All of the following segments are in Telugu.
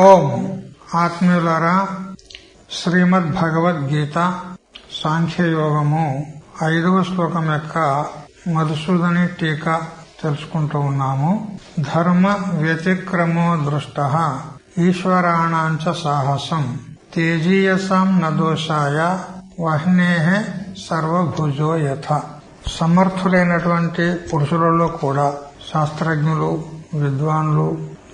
ఓం ఆత్మీయులారా, శ్రీమద్ భగవద్గీత సాంఖ్యయోగము 5వ శ్లోకం యొక్క మధుసూదని టీకా తెలుసుకుంటూ ఉన్నాము. ధర్మ వ్యతిక్రమో దృష్టః ఈశ్వరాణాంచ సాహసం తేజీయసాం నదోషాయ వహ్నేః సర్వభుజో యథ. సమర్థులైనటువంటి పురుషులలో కూడా శాస్త్రజ్ఞులు, విద్వాన్లు,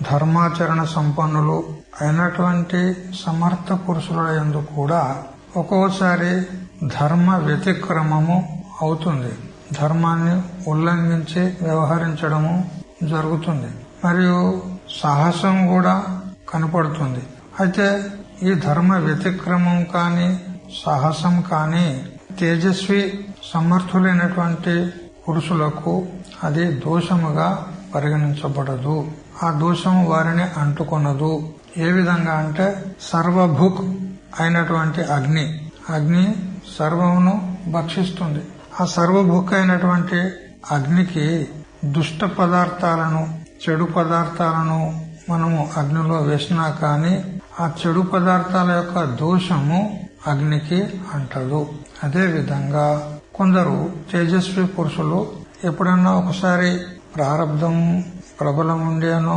ధర్మాచరణ సంపన్నులు అయినటువంటి సమర్థ పురుషుల యందు కూడా ఒక్కోసారి ధర్మ వ్యతిక్రమము అవుతుంది. ధర్మాన్ని ఉల్లంఘించి వ్యవహరించడము జరుగుతుంది. మరియు సాహసం కూడా కనపడుతుంది. అయితే ఈ ధర్మ వ్యతిక్రమం కాని సాహసం కాని తేజస్వి సమర్థులైనటువంటి పురుషులకు అది దోషముగా పరిగణించబడదు. ఆ దోషము వారిని అంటుకొనదు. ఏ విధంగా అంటే సర్వభుక్ అయినటువంటి అగ్ని సర్వమును భక్షిస్తుంది. ఆ సర్వభుక్ అయినటువంటి అగ్నికి దుష్ట పదార్థాలను, చెడు పదార్థాలను మనము అగ్నిలో వేసినా కాని ఆ చెడు పదార్థాల యొక్క దోషము అగ్నికి అంటదు. అదే విధంగా కొందరు తేజస్వి పురుషులు ఎప్పుడన్నా ఒకసారి ప్రారబ్ధం ప్రబలం ఉండేనో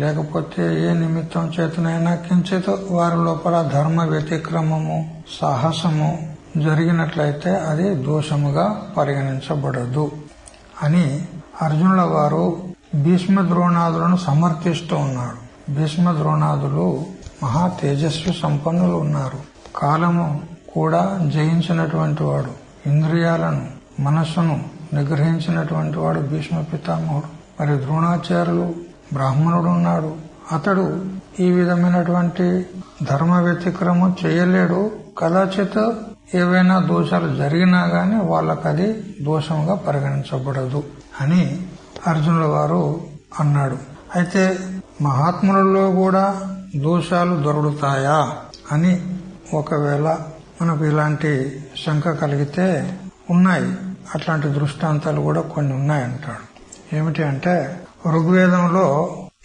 లేకపోతే ఏ నిమిత్తం చేతనైనా కించిత్ వారి లోపల ధర్మ వ్యతిక్రమము, సాహసము జరిగినట్లయితే అది దోషముగా పరిగణించబడదు అని అర్జునుల వారు భీష్మ ద్రోణాదులను సమర్థిస్తూ ఉన్నాడు. భీష్మ ద్రోణాదులు మహా తేజస్వి సంపన్నులు ఉన్నారు. కాలము కూడా జయించినటువంటి వాడు, ఇంద్రియాలను, మనస్సును నిగ్రహించినటువంటి వాడు భీష్మ పితామహుడు. మరి ద్రోణాచార్యులు బ్రాహ్మణుడు ఉన్నాడు. అతడు ఈ విధమైనటువంటి ధర్మ వ్యతిక్రమం చేయలేడు. కదాచిత్ ఏవైనా దోషాలు జరిగినా గాని వాళ్ళకది దోషంగా పరిగణించబడదు అని అర్జునుల వారు అన్నాడు. అయితే మహాత్ములలో కూడా దోషాలు దొరుకుతాయా అని ఒకవేళ మనకు ఇలాంటి శంక కలిగితే ఉన్నాయి. అట్లాంటి దృష్టాంతాలు కూడా కొన్ని ఉన్నాయంటాడు. ఏమిటి అంటే ఋగ్వేదంలో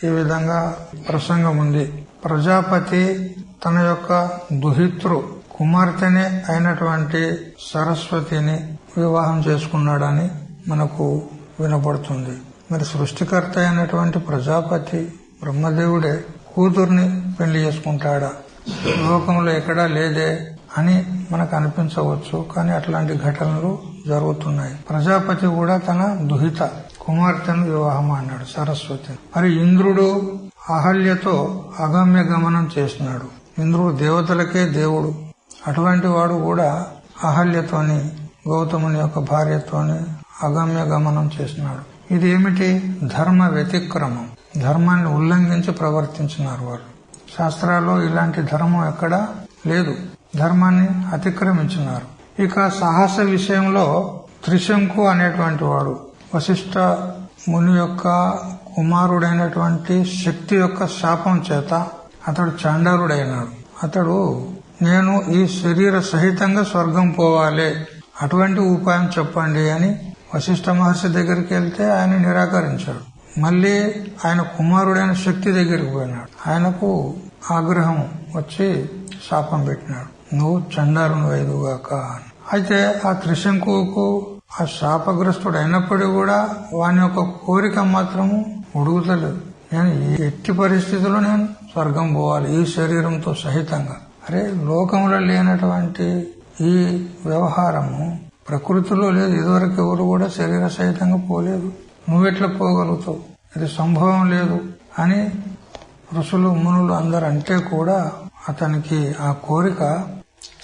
ఈ విధంగా ప్రసంగం ఉంది. ప్రజాపతి తన యొక్క దుహితృ కుమార్తెనే అయినటువంటి సరస్వతిని వివాహం చేసుకున్నాడని మనకు వినపడుతుంది. మరి సృష్టికర్త అయినటువంటి ప్రజాపతి బ్రహ్మదేవుడే కూతుర్ని పెళ్లి చేసుకుంటాడా? లోకంలో ఎక్కడా లేదే అని మనకు అనిపించవచ్చు. కానీ అట్లాంటి ఘటనలు జరుగుతున్నాయి. ప్రజాపతి కూడా తన దుహిత కుమార్తెను వివాహం అన్నాడు, సరస్వతిని. మరి ఇంద్రుడు అహల్యతో అగమ్య గమనం చేసినాడు. ఇంద్రుడు దేవతలకే దేవుడు. అటువంటి వాడు కూడా అహల్యతోని, గౌతముని యొక్క భార్యతోని అగమ్య గమనం చేసినాడు. ఇది ఏమిటి? ధర్మ వ్యతిక్రమం. ధర్మాన్ని ఉల్లంఘించి ప్రవర్తించినారు వారు. శాస్త్రాల్లో ఇలాంటి ధర్మం ఎక్కడా లేదు. ధర్మాన్ని అతిక్రమించినారు. ఇక సాహస విషయంలో త్రిశంకు అనేటువంటి వాడు వశిష్ఠ ముని యొక్క కుమారుడైనటువంటి శక్తి యొక్క శాపం చేత అతడు చండాలుడైనాడు. అతడు నేను ఈ శరీర సహితంగా స్వర్గం పోవాలి, అటువంటి ఉపాయం చెప్పండి అని వశిష్ఠ మహర్షి దగ్గరికి వెళ్తే ఆయన నిరాకరించాడు. మళ్లీ ఆయన కుమారుడైన శక్తి దగ్గరికి పోయినాడు. ఆయనకు ఆగ్రహం వచ్చి శాపం పెట్టినాడు, నువ్వు చండాలును వైదుగాక అని. అయితే ఆ త్రిశంకుకు ఆ శాపగ్రస్తుడు అయినప్పటికీ కూడా వాని యొక్క కోరిక మాత్రము ఉడుగుతలేదు. నేను ఎట్టి పరిస్థితుల్లో నేను స్వర్గం పోవాలి ఈ శరీరంతో సహితంగా. అరే, లోకంలో లేనటువంటి ఈ వ్యవహారము ప్రకృతిలో లేదు. ఇదివరకు ఎవరు కూడా శరీర సహితంగా పోలేదు. నువ్వెట్లా పోగలుగుతావు? ఇది సంభవం లేదు అని ఋషులు, మునులు అందరు అంటే కూడా అతనికి ఆ కోరిక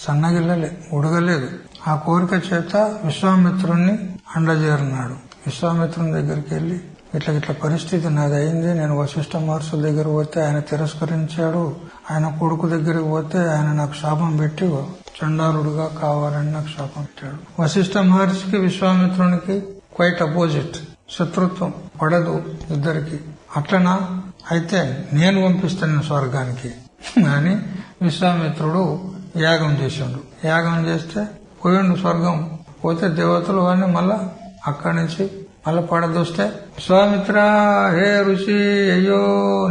సన్నగిల్లలే, ఉడగలేదు. ఆ కోరిక చేత విశ్వామిత్రుణ్ణి అండజేరినాడు. విశ్వామిత్రుని దగ్గరికి వెళ్లి ఇట్లా పరిస్థితి నాది అయింది, నేను వశిష్ఠ మహర్షి దగ్గర పోతే ఆయన తిరస్కరించాడు, ఆయన కొడుకు దగ్గరికి పోతే ఆయన నాకు శాపం పెట్టి చండాలుడుగా కావాలని నాకు శాపం పెట్టాడు. వశిష్ఠ మహర్షికి విశ్వామిత్రునికి క్వైట్ అపోజిట్, శత్రుత్వం పడదు ఇద్దరికి. అట్లనా? అయితే నేను పంపిస్తాను స్వర్గానికి అని విశ్వామిత్రుడు యాగం చేసిండు. యాగం చేస్తే పోయిండు స్వర్గం. పోతే దేవతలు వాడిని మళ్ళా అక్కడి నుంచి మళ్ళా పడదొస్తే విశ్వామిత్ర హే ఋషి అయ్యో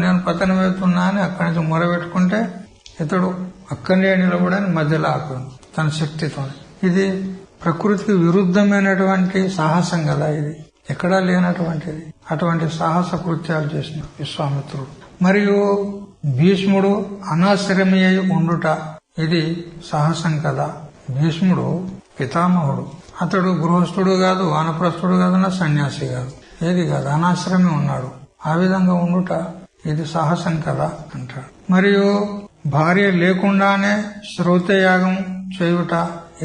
నేను పతనమవుతున్నా అని అక్కడి నుంచి మొరబెట్టుకుంటే ఇతడు అక్కడే నిలబడని మధ్యలో ఆపడు తన శక్తితో. ఇది ప్రకృతికి విరుద్ధమైనటువంటి సాహసం కదా, ఇది ఎక్కడా లేనటువంటిది. అటువంటి సాహస కృత్యాలు చేసిన విశ్వామిత్రుడు. మరియు భీష్ముడు అనాశ్రమి అయి ఉండుట, ఇది సాహసం కదా. భీష్ముడు పితామహుడు, అతడు గృహస్థుడు కాదు, వానప్రస్థుడు కాదు, నా సన్యాసి కాదు, ఏది కాదు, అనాశ్రమి ఉన్నాడు. ఆ విధంగా ఉండుట ఇది సాహసం కదా అంటాడు. మరియు భార్య లేకుండానే శ్రౌతయాగం చేయుట,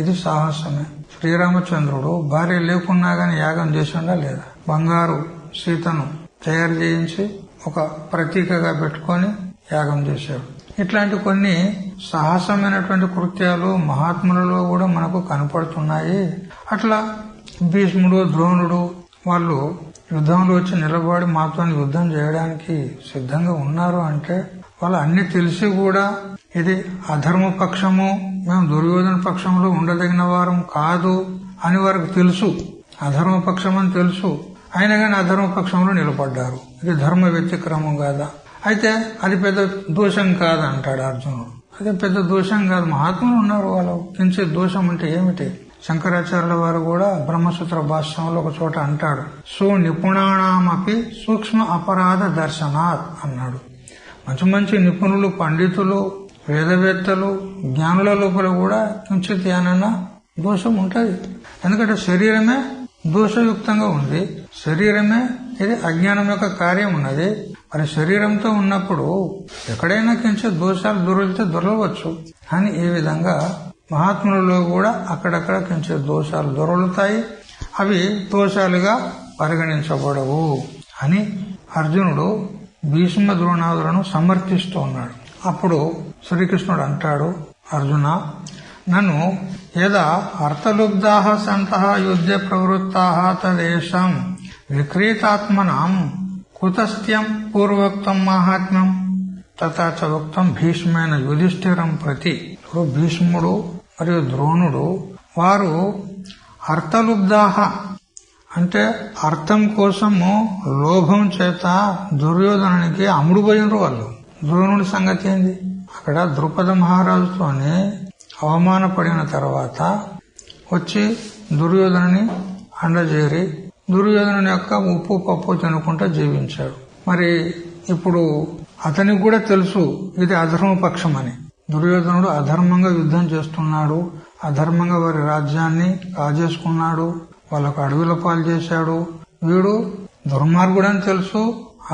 ఇది సాహసమే. శ్రీరామచంద్రుడు భార్య లేకున్నా గాని యాగం చేసిండా లేదా? బంగారు సీతను తయారు చేయించి ఒక ప్రతీకగా పెట్టుకొని యాగం చేశాడు. ఇట్లాంటి కొన్ని సాహసమైనటువంటి కృత్యాలు మహాత్ములలో కూడా మనకు కనపడుతున్నాయి. అట్లా భీష్ముడు, ద్రోణుడు వాళ్ళు యుద్ధంలో వచ్చి నిలబడి మాతో యుద్ధం చేయడానికి సిద్ధంగా ఉన్నారు అంటే వాళ్ళు అన్ని తెలిసి కూడా ఇది అధర్మ పక్షము, మేము దుర్యోధన పక్షంలో ఉండదగిన వారం కాదు అని వారికి తెలుసు. అధర్మ పక్షం అని తెలుసు, అయినా కానీ అధర్మ పక్షంలో నిలబడ్డారు. ఇది ధర్మ వ్యతిక్రమం కాదా? అయితే అది పెద్ద దోషం కాదంటాడు అర్జునుడు. అదే పెద్ద దోషం కాదు, మహాత్ములు ఉన్నారు, వాళ్ళు కించే దోషం అంటే ఏమిటి? శంకరాచార్యుల వారు కూడా బ్రహ్మసూత్ర భాష్యంలో ఒక చోట అంటాడు, సునిపుణానామపి సూక్ష్మ అపరాధ దర్శనాత్ అన్నాడు. మంచి మంచి నిపుణులు, పండితులు, వేదవేత్తలు, జ్ఞానుల లోపల కూడా కించిత్ ఏనన్నా దోషం ఉంటది. ఎందుకంటే శరీరమే దోషయుక్తంగా ఉంది, శరీరమే ఇది అజ్ఞానం యొక్క కార్యం ఉన్నది. మరి శరీరంతో ఉన్నప్పుడు ఎక్కడైనా కించిత్ దోషాలు దొరికితే దొరలవచ్చు. అని ఈ విధంగా మహాత్ములలో కూడా అక్కడక్కడ కించిత్ దోషాలు దొరుకుతాయి, అవి దోషాలుగా పరిగణించబడవు అని అర్జునుడు భీష్మ ద్రోణాదులను సమర్థిస్తూ ఉన్నాడు. అప్పుడు శ్రీకృష్ణుడు అంటాడు, అర్జున నన్ను యదా అర్థలుబ్ధాః సంతః యుద్ధే ప్రవృత్తాః తదేషాం విక్రీతాత్మనాం కుతస్త్యం పూర్వోక్తం మాహాత్మ్యం తథా చ ఉక్తం భీష్మేన యుధిష్ఠిరం ప్రతి. ఇప్పుడు భీష్ముడు మరియు ద్రోణుడు వారు అర్థలుబ్ధాః అంటే అర్థం కోసము లోభం చేత దుర్యోధనునికి అమ్ముడుపోయినరు వాళ్ళు. ద్రోణుడి సంగతి ఏంది? అక్కడ ద్రుపద మహారాజుతోనే అవమానపడిన తర్వాత వచ్చి దుర్యోధనుని అండజేరి దుర్యోధనుని యొక్క ఉప్పు పప్పు తినుకుంటూ జీవించాడు. మరి ఇప్పుడు అతనికి కూడా తెలుసు ఇది అధర్మ పక్షం అని. దుర్యోధనుడు అధర్మంగా యుద్ధం చేస్తున్నాడు, అధర్మంగా వారి రాజ్యాన్ని కాజేసుకున్నాడు, వాళ్ళకు అడవిల పాలు చేశాడు. వీడు దుర్మార్గుడని తెలుసు,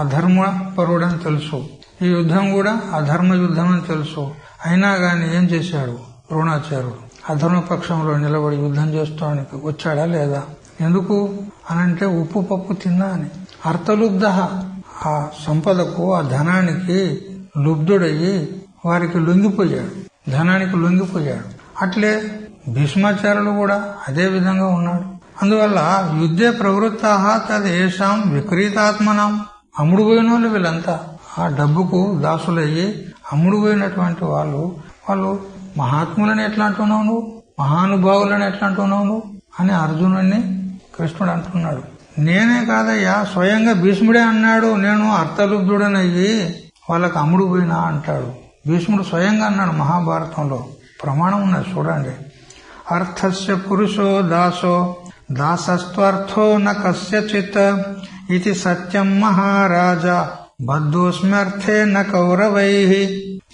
అధర్మ పరుడని తెలుసు. ఈ యుద్ధం కూడా అధర్మ యుద్ధం అని తెలుసు. అయినా గాని ఏం చేశాడు ద్రోణాచార్యుడు? అధర్మ పక్షంలో నిలబడి యుద్ధం చేస్తానికి వచ్చాడా లేదా? ఎందుకు అనంటే ఉప్పు పప్పు తిన్నా అని. అర్థలుబ్ధ, ఆ సంపదకు, ఆ ధనానికి లుబ్ధుడయ్యి వారికి లొంగిపోయాడు, ధనానికి లొంగిపోయాడు. అట్లే భీష్మాచార్యులు కూడా అదే విధంగా ఉన్నాడు. అందువల్ల యుద్ధే ప్రవృత్తాః తదేషాం విక్రీతాత్మనాం, అమ్ముడుపోయిన వాళ్ళు వీళ్ళంతా ఆ డబ్బుకు దాసులయ్యి అమ్ముడుపోయినటువంటి వాళ్ళు మహాత్ములని ఎట్లా అంటున్నావు నువ్వు, మహానుభావులని ఎట్లా అంటున్నావు నువ్వు అని అర్జునుడిని కృష్ణుడు అంటున్నాడు. నేనే కాదయ్యా, స్వయంగా భీష్ముడే అన్నాడు, నేను అర్థలుబ్ధుడనయ్యి వాళ్ళకి అమ్ముడుపోయినా అంటాడు. భీష్ముడు స్వయంగా అన్నాడు, మహాభారతంలో ప్రమాణం ఉన్నది చూడండి. అర్థస్య పురుషో దాసో దాసస్త్వర్థో న కస్యచిత్ ఇది సత్యం మహారాజా బద్ధోస్మ్యర్థే న కౌరవైః.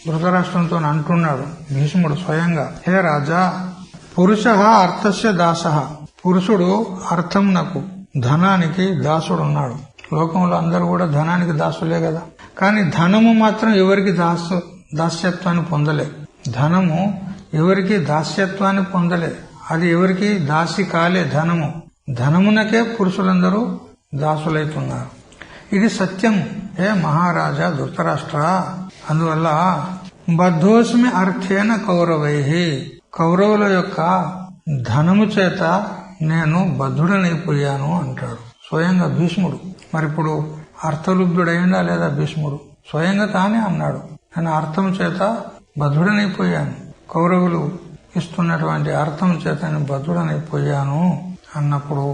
ధృతరాష్ట్రంతో అంటున్నాడు భీష్ముడు స్వయంగా, హే రాజా, పురుషః అర్థస్య దాసః, పురుషుడు అర్థంనకు ధనానికి దాసుడున్నాడు. లోకంలో అందరూ కూడా ధనానికి దాసులే కదా, కానీ ధనము మాత్రం ఎవరికి దాస్యత్వాన్ని పొందలే. ధనము ఎవరికి దాస్యత్వాన్ని పొందలే, అది ఎవరికి దాసి కాలే. ధనమునకే పురుషులందరూ దాసులైతున్నారు. ఇది సత్యం హే మహారాజా ధృతరాష్ట్ర. అందువల్ల బద్ధోస్మి అర్థేన కౌరవైః, కౌరవుల యొక్క ధనము చేత నేను బద్ధుడనైపోయాను అంటాడు స్వయంగా భీష్ముడు. మరిప్పుడు అర్థలుబ్ధుడైందా లేదా భీష్ముడు? స్వయంగా తానే అన్నాడు, నేను అర్థం చేత బద్ధుడనైపోయాను, కౌరవులు ఇస్తున్నటువంటి అర్థం చేత నేను బద్ధుడనైపోయాను అన్నప్పుడు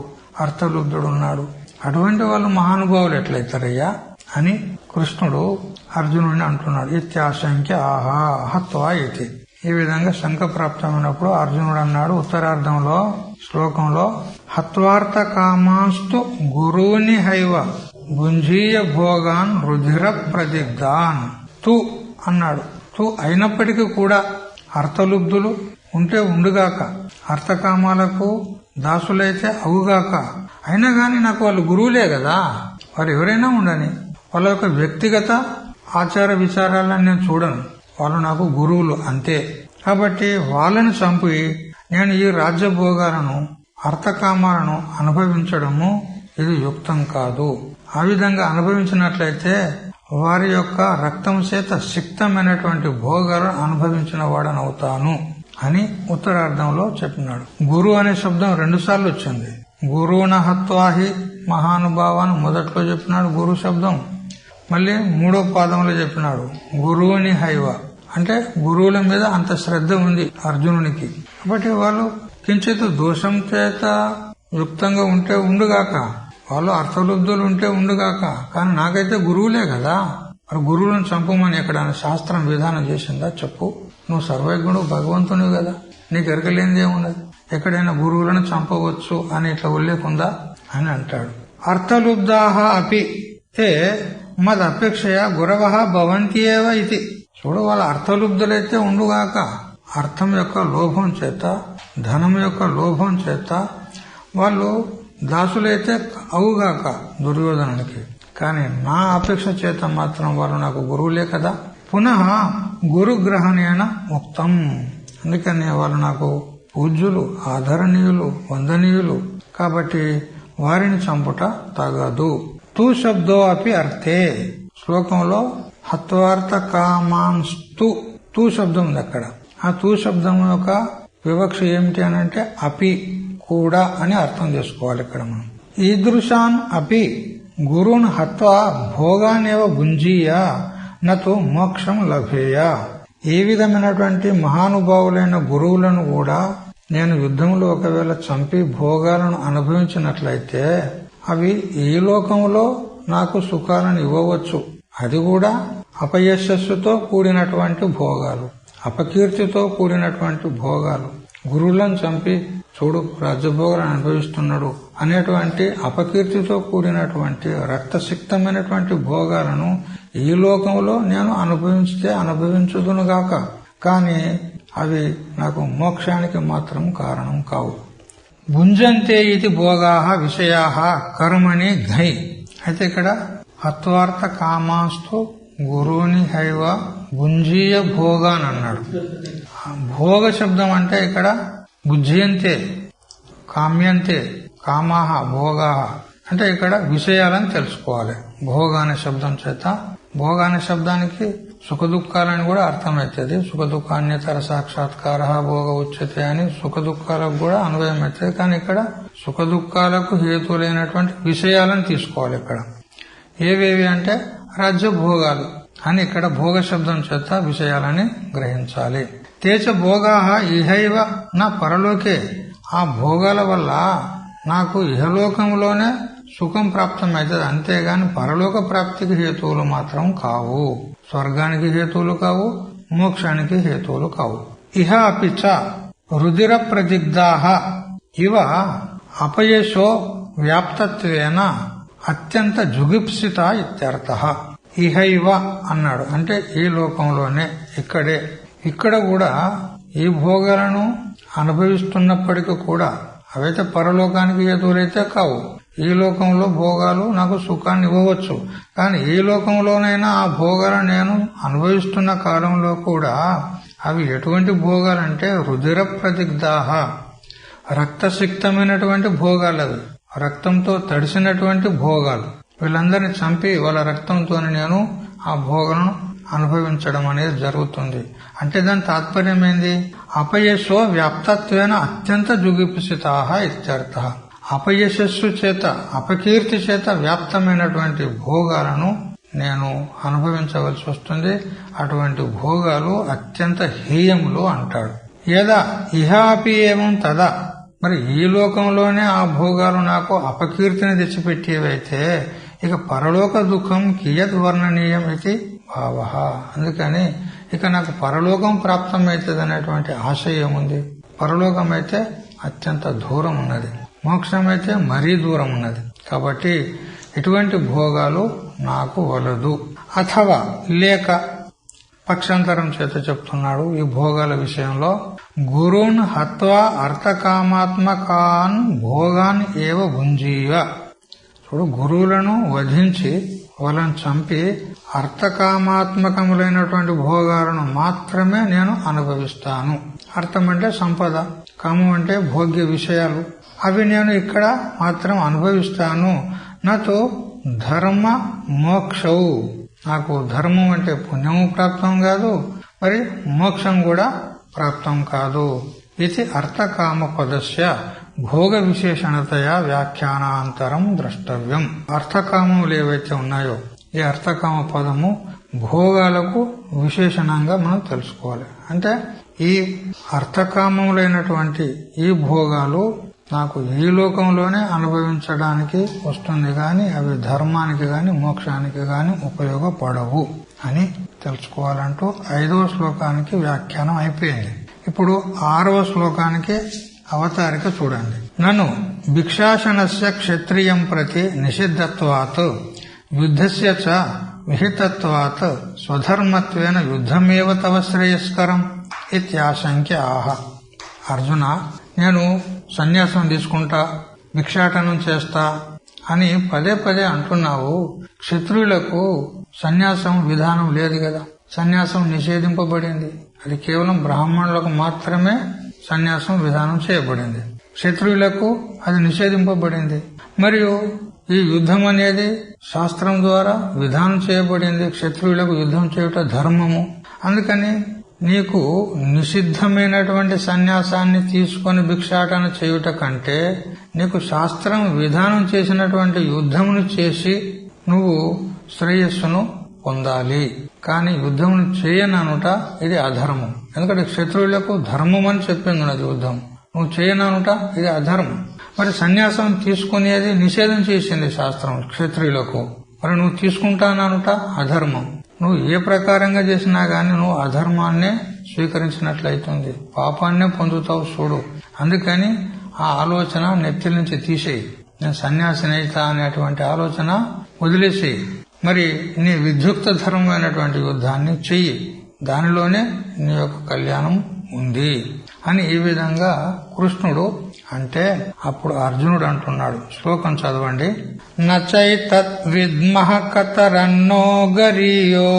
అర్థలుబ్ధుడున్నాడు. అటువంటి వాళ్ళు మహానుభావులు ఎట్లయితారయ్యా అని కృష్ణుడు అర్జునుడిని అంటున్నాడు. ఇత్యాశంక్య ఆహా హత్వా ఇది. ఈ విధంగా శంఖ ప్రాప్తమైనప్పుడు అర్జునుడు అన్నాడు ఉత్తరార్ధంలో శ్లోకంలో, హత్వార్థ కామాస్తు గురువుని హైవ భుంజీయ భోగాన్ రుధిర ప్రదిగ్ధాన్. తు అన్నాడు. తు అయినప్పటికీ కూడా అర్థలుబ్ధులు ఉంటే ఉండుగాక, అర్థకామాలకు దాసులైతే అవుగాక, అయినా గాని నాకు వాళ్ళు గురువులే కదా, వారు ఎవరైనా ఉండని, వాళ్ళ యొక్క వ్యక్తిగత ఆచార విచారాలను నేను చూడను, వాళ్ళు నాకు గురువులు అంతే. కాబట్టి వాళ్ళని చంపి నేను ఈ రాజ్యభోగాలను అర్థకామాలను అనుభవించడము ఇది యుక్తం కాదు. ఆ విధంగా అనుభవించినట్లయితే వారి యొక్క రక్తం చేత సిక్తమైనటువంటి భోగాలను అనుభవించిన వాడనవుతాను అని ఉత్తరార్ధంలో చెప్పినాడు. గురు అనే శబ్దం 2 సార్లు వచ్చింది. గురువున హత్వాహి మహానుభావాన్ని మొదట్లో చెప్పినాడు గురు శబ్దం. మళ్ళీ 3వ పాదంలో చెప్పినాడు గురువుని హైవ. అంటే గురువుల మీద అంత శ్రద్ధ ఉంది అర్జునునికి. కాబట్టి వాళ్ళు కించిత్ దోషం చేత యుక్తంగా ఉంటే ఉండుగాక, వాళ్ళు అర్థలుబ్ధులు ఉంటే ఉండుగాక, కానీ నాకైతే గురువులే కదా, మరి గురువులను చంపమని ఎక్కడైనా శాస్త్రం విధానం చేసిందా చెప్పు. నువ్వు సర్వజ్ఞుడు భగవంతునివి కదా, నీకు ఎరకలేనిదేమున్నది, ఎక్కడైనా గురువులను చంపవచ్చు అని ఇట్లా ఉల్లేఖుందా అని అంటాడు. అర్థలుబ్ధాహ అపి తే మదపేక్షయ గురవః భవంత్యేవ ఇది. చూడు, వాళ్ళ అర్థలుబ్ధులైతే ఉండుగాక, అర్థం యొక్క లోభం చేత ధనం యొక్క లోభం చేత వాళ్ళు దాసులైతే అవుగాక దుర్యోధనునికి, కానీ నా అపేక్ష చేత మాత్రం వాళ్ళు నాకు గురువులే కదా. పునః గురుగ్రహణేన ముక్తం. అందుకని వాళ్ళు నాకు పూజ్యులు, ఆదరణీయులు, వందనీయులు, కాబట్టి వారిని చంపుట తగదు. తూ శబ్దో అపి అర్థే. శ్లోకంలో హత్వార్థ కామాంస్తు తూ శబ్దం ఉంది అక్కడ. ఆ తూ శబ్దం యొక్క వివక్ష ఏమిటి అని అంటే అపి కూడా అని అర్థం చేసుకోవాలి ఇక్కడ మనం. ఈదృశాన్ అపి గురున్ హత్వా భోగానేవ భుంజీయ నతు మోక్షం లభేయ. ఏ విధమైనటువంటి మహానుభావులైన గురువులను కూడా నేను యుద్ధంలో ఒకవేళ చంపి భోగాలను అనుభవించినట్లయితే అవి ఈ లోకంలో నాకు సుఖాలను ఇవ్వవచ్చు, అది కూడా అపయశస్సుతో కూడినటువంటి భోగాలు, అపకీర్తితో కూడినటువంటి భోగాలు. గురువులను చంపి చూడు రాజ్యభోగాలను అనుభవిస్తున్నాడు అనేటువంటి అపకీర్తితో కూడినటువంటి రక్తసిక్తమైనటువంటి భోగాలను ఈ లోకంలో నేను అనుభవించితే అనుభవించుదునుగాక, కానీ అవి నాకు మోక్షానికి మాత్రం కారణం కావు. భుంజంతే ఇది భోగాహ విషయాహ కర్మణి ఘై. అయితే ఇక్కడ హత్వార్థ కామాస్తు గురువుని హైవ భుంజీయ భోగాన్ అన్నాడు. భోగ శబ్దం అంటే ఇక్కడ భుజ్యంతే, కామ్యంతే, కామాహ భోగాహ అంటే ఇక్కడ విషయాలని తెలుసుకోవాలి. భోగ అనే శబ్దం చేత, భోగ అనే శబ్దానికి సుఖ దుఃఖాలని కూడా అర్థమవుతుంది. సుఖ దుఃఖాన్యతర సాక్షాత్కార భోగ ఉచ్యతే అని సుఖ దుఃఖాలకు కూడా అన్వయం అవుతుంది. కానీ ఇక్కడ సుఖ దుఃఖాలకు హేతులైనటువంటి విషయాలను తీసుకోవాలి. ఇక్కడ ఏవేవి అంటే రాజ్య భోగాలు అని ఇక్కడ భోగ శబ్దం చేత విషయాలని గ్రహించాలి. తేచ భోగాహ ఇహైవ నా పరలోకే. ఆ భోగాల వల్ల నాకు ఇహలోకంలోనే సుఖం ప్రాప్తమవుతుంది, అంతేగాని పరలోక ప్రాప్తికి హేతువులు మాత్రం కావు, స్వర్గానికి హేతువులు కావు, మోక్షానికి హేతువులు కావు. ఇహ అపిచ రుధిర ప్రదిగ్ధాహ ఇవ అపయశో వ్యాప్తత్వేన అత్యంత జుగుప్సిత ఇత్యర్థః. ఇహైవ అన్నాడు అంటే ఈ లోకంలోనే, ఇక్కడే. ఇక్కడ కూడా ఈ భోగాలను అనుభవిస్తున్నప్పటికీ కూడా అవైతే పరలోకానికి హేతువులైతే కావు. ఈ లోకంలో భోగాలు నాకు సుఖాన్ని ఇవ్వవచ్చు, కానీ ఈ లోకంలోనైనా ఆ భోగాలను నేను అనుభవిస్తున్న కాలంలో కూడా అవి ఎటువంటి భోగాలంటే రుధిర ప్రదిగ్ధాహ, రక్తసిక్తమైనటువంటి భోగాలు. అవి రక్తంతో తడిసినటువంటి భోగాలు. వీళ్ళందరినీ చంపి వాళ్ళ రక్తంతో నేను ఆ భోగాలను అనుభవించడం అనేది జరుగుతుంది. అంటే దాని తాత్పర్యం ఏంది? అపయశో వ్యాప్తత్వేన అత్యంత జుగుప్సితాః ఇత్యర్థః. అపయశస్సు చేత, అపకీర్తి చేత వ్యాప్తమైనటువంటి భోగాలను నేను అనుభవించవలసి వస్తుంది. అటువంటి భోగాలు అత్యంత హేయములు అంటాడు. యదా ఇహాపి ఏమం తదా. మరి ఈ లోకంలోనే ఆ భోగాలు నాకు అపకీర్తిని తెచ్చిపెట్టేవైతే ఇక పరలోక దుఃఖం కియద్ వర్ణనీయం ఇది భావ. అందుకని ఇక నాకు పరలోకం ప్రాప్తమవుతుంది అనేటువంటి ఆశ ఏముంది? పరలోకం అయితే అత్యంత దూరం ఉన్నది, మోక్షం అయితే మరీ దూరం ఉన్నది. కాబట్టి ఇటువంటి భోగాలు నాకు వలదు. అథవా లేక పక్షాంతరం చేత చెప్తున్నాడు ఈ భోగాల విషయంలో. గురున్ హత్వా అర్థకామాత్మకాన్ భోగాన్ ఏవ భుంజీవ. చూడు, గురువులను వధించి వాళ్ళని చంపి అర్థకామాత్మకములైనటువంటి భోగాలను మాత్రమే నేను అనుభవిస్తాను. అర్థం అంటే సంపద, కామం అంటే భోగ్య విషయాలు. అవి నేను ఇక్కడ మాత్రం అనుభవిస్తాను. నాతో ధర్మ మోక్షవు, నాకు ధర్మం అంటే పుణ్యము ప్రాప్తం కాదు, మరి మోక్షం కూడా ప్రాప్తం కాదు. ఇది అర్థకామ పదస్య భోగ విశేషణతయా వ్యాఖ్యానాంతరం ద్రష్టవ్యం. అర్థకామములు ఏవైతే ఉన్నాయో ఈ అర్థకామ పదము భోగాలకు విశేషణంగా మనం తెలుసుకోవాలి. అంటే ఈ అర్థకామములైనటువంటి ఈ భోగాలు నాకు ఈ లోకంలోనే అనుభవించడానికి వస్తుంది గాని అవి ధర్మానికి గాని మోక్షానికి గాని ఉపయోగపడవు అని తెలుసుకోవాలంటూ 5వ శ్లోకానికి వ్యాఖ్యానం అయిపోయింది. ఇప్పుడు 6వ శ్లోకానికి అవతారిక చూడండి. నను భిక్షాసనస్య క్షత్రియం ప్రతి నిషిద్ధత్వాత్ యుద్ధస్య చ విహితత్వాత్ స్వధర్మత్వేన యుద్ధమేవ తవ శ్రేయస్కరం ఇత్యాశంక్య ఆహ. అర్జున, నేను సన్యాసం తీసుకుంటా, భిక్షాటనం చేస్తా అని పదే పదే అంటున్నావు. క్షత్రియులకు సన్యాసం విధానం లేదు కదా, సన్యాసం నిషేధింపబడింది. అది కేవలం బ్రాహ్మణులకు మాత్రమే సన్యాసం విధానం చేయబడింది, క్షత్రియులకు అది నిషేధింపబడింది. మరియు ఈ యుద్ధం అనేది శాస్త్రం ద్వారా విధానం చేయబడింది. క్షత్రియులకు యుద్ధం చేయుట ధర్మము. అందుకని నీకు నిషిద్ధమైనటువంటి సన్యాసాన్ని తీసుకొని భిక్షాటన చేయుట కంటే నీకు శాస్త్రం విధానం చేసినటువంటి యుద్ధమును చేసి నువ్వు శ్రేయస్సును పొందాలి. కానీ యుద్ధమును చేయననుట ఇది అధర్మం. ఎందుకంటే క్షత్రియులకు ధర్మం అని చెప్పింది ఉన్నది యుద్ధం, నువ్వు చేయననుట ఇది అధర్మం. మరి సన్యాసం తీసుకునేది నిషేధం చేసింది శాస్త్రం క్షత్రియులకు, మరి నువ్వు తీసుకుంటాననుట అధర్మం. నువ్వు ఏ ప్రకారంగా చేసినా గాని నువ్వు అధర్మాన్నే స్వీకరించినట్లయితుంది, పాపాన్నే పొందుతావు చూడు. అందుకని ఆ ఆలోచన నెత్తి నుంచి తీసేయి. నేను సన్యాసినైతా అనేటువంటి ఆలోచన వదిలేసేయి. మరి నీ విద్యుక్త ధర్మమైనటువంటి యుద్ధాన్ని చెయ్యి, దానిలోనే నీ యొక్క కళ్యాణం ఉంది అని ఈ విధంగా కృష్ణుడు అంటే అప్పుడు అర్జునుడు అంటున్నాడు. శ్లోకం చదవండి. నచైతత్ విద్మః కతరన్నో గరీయో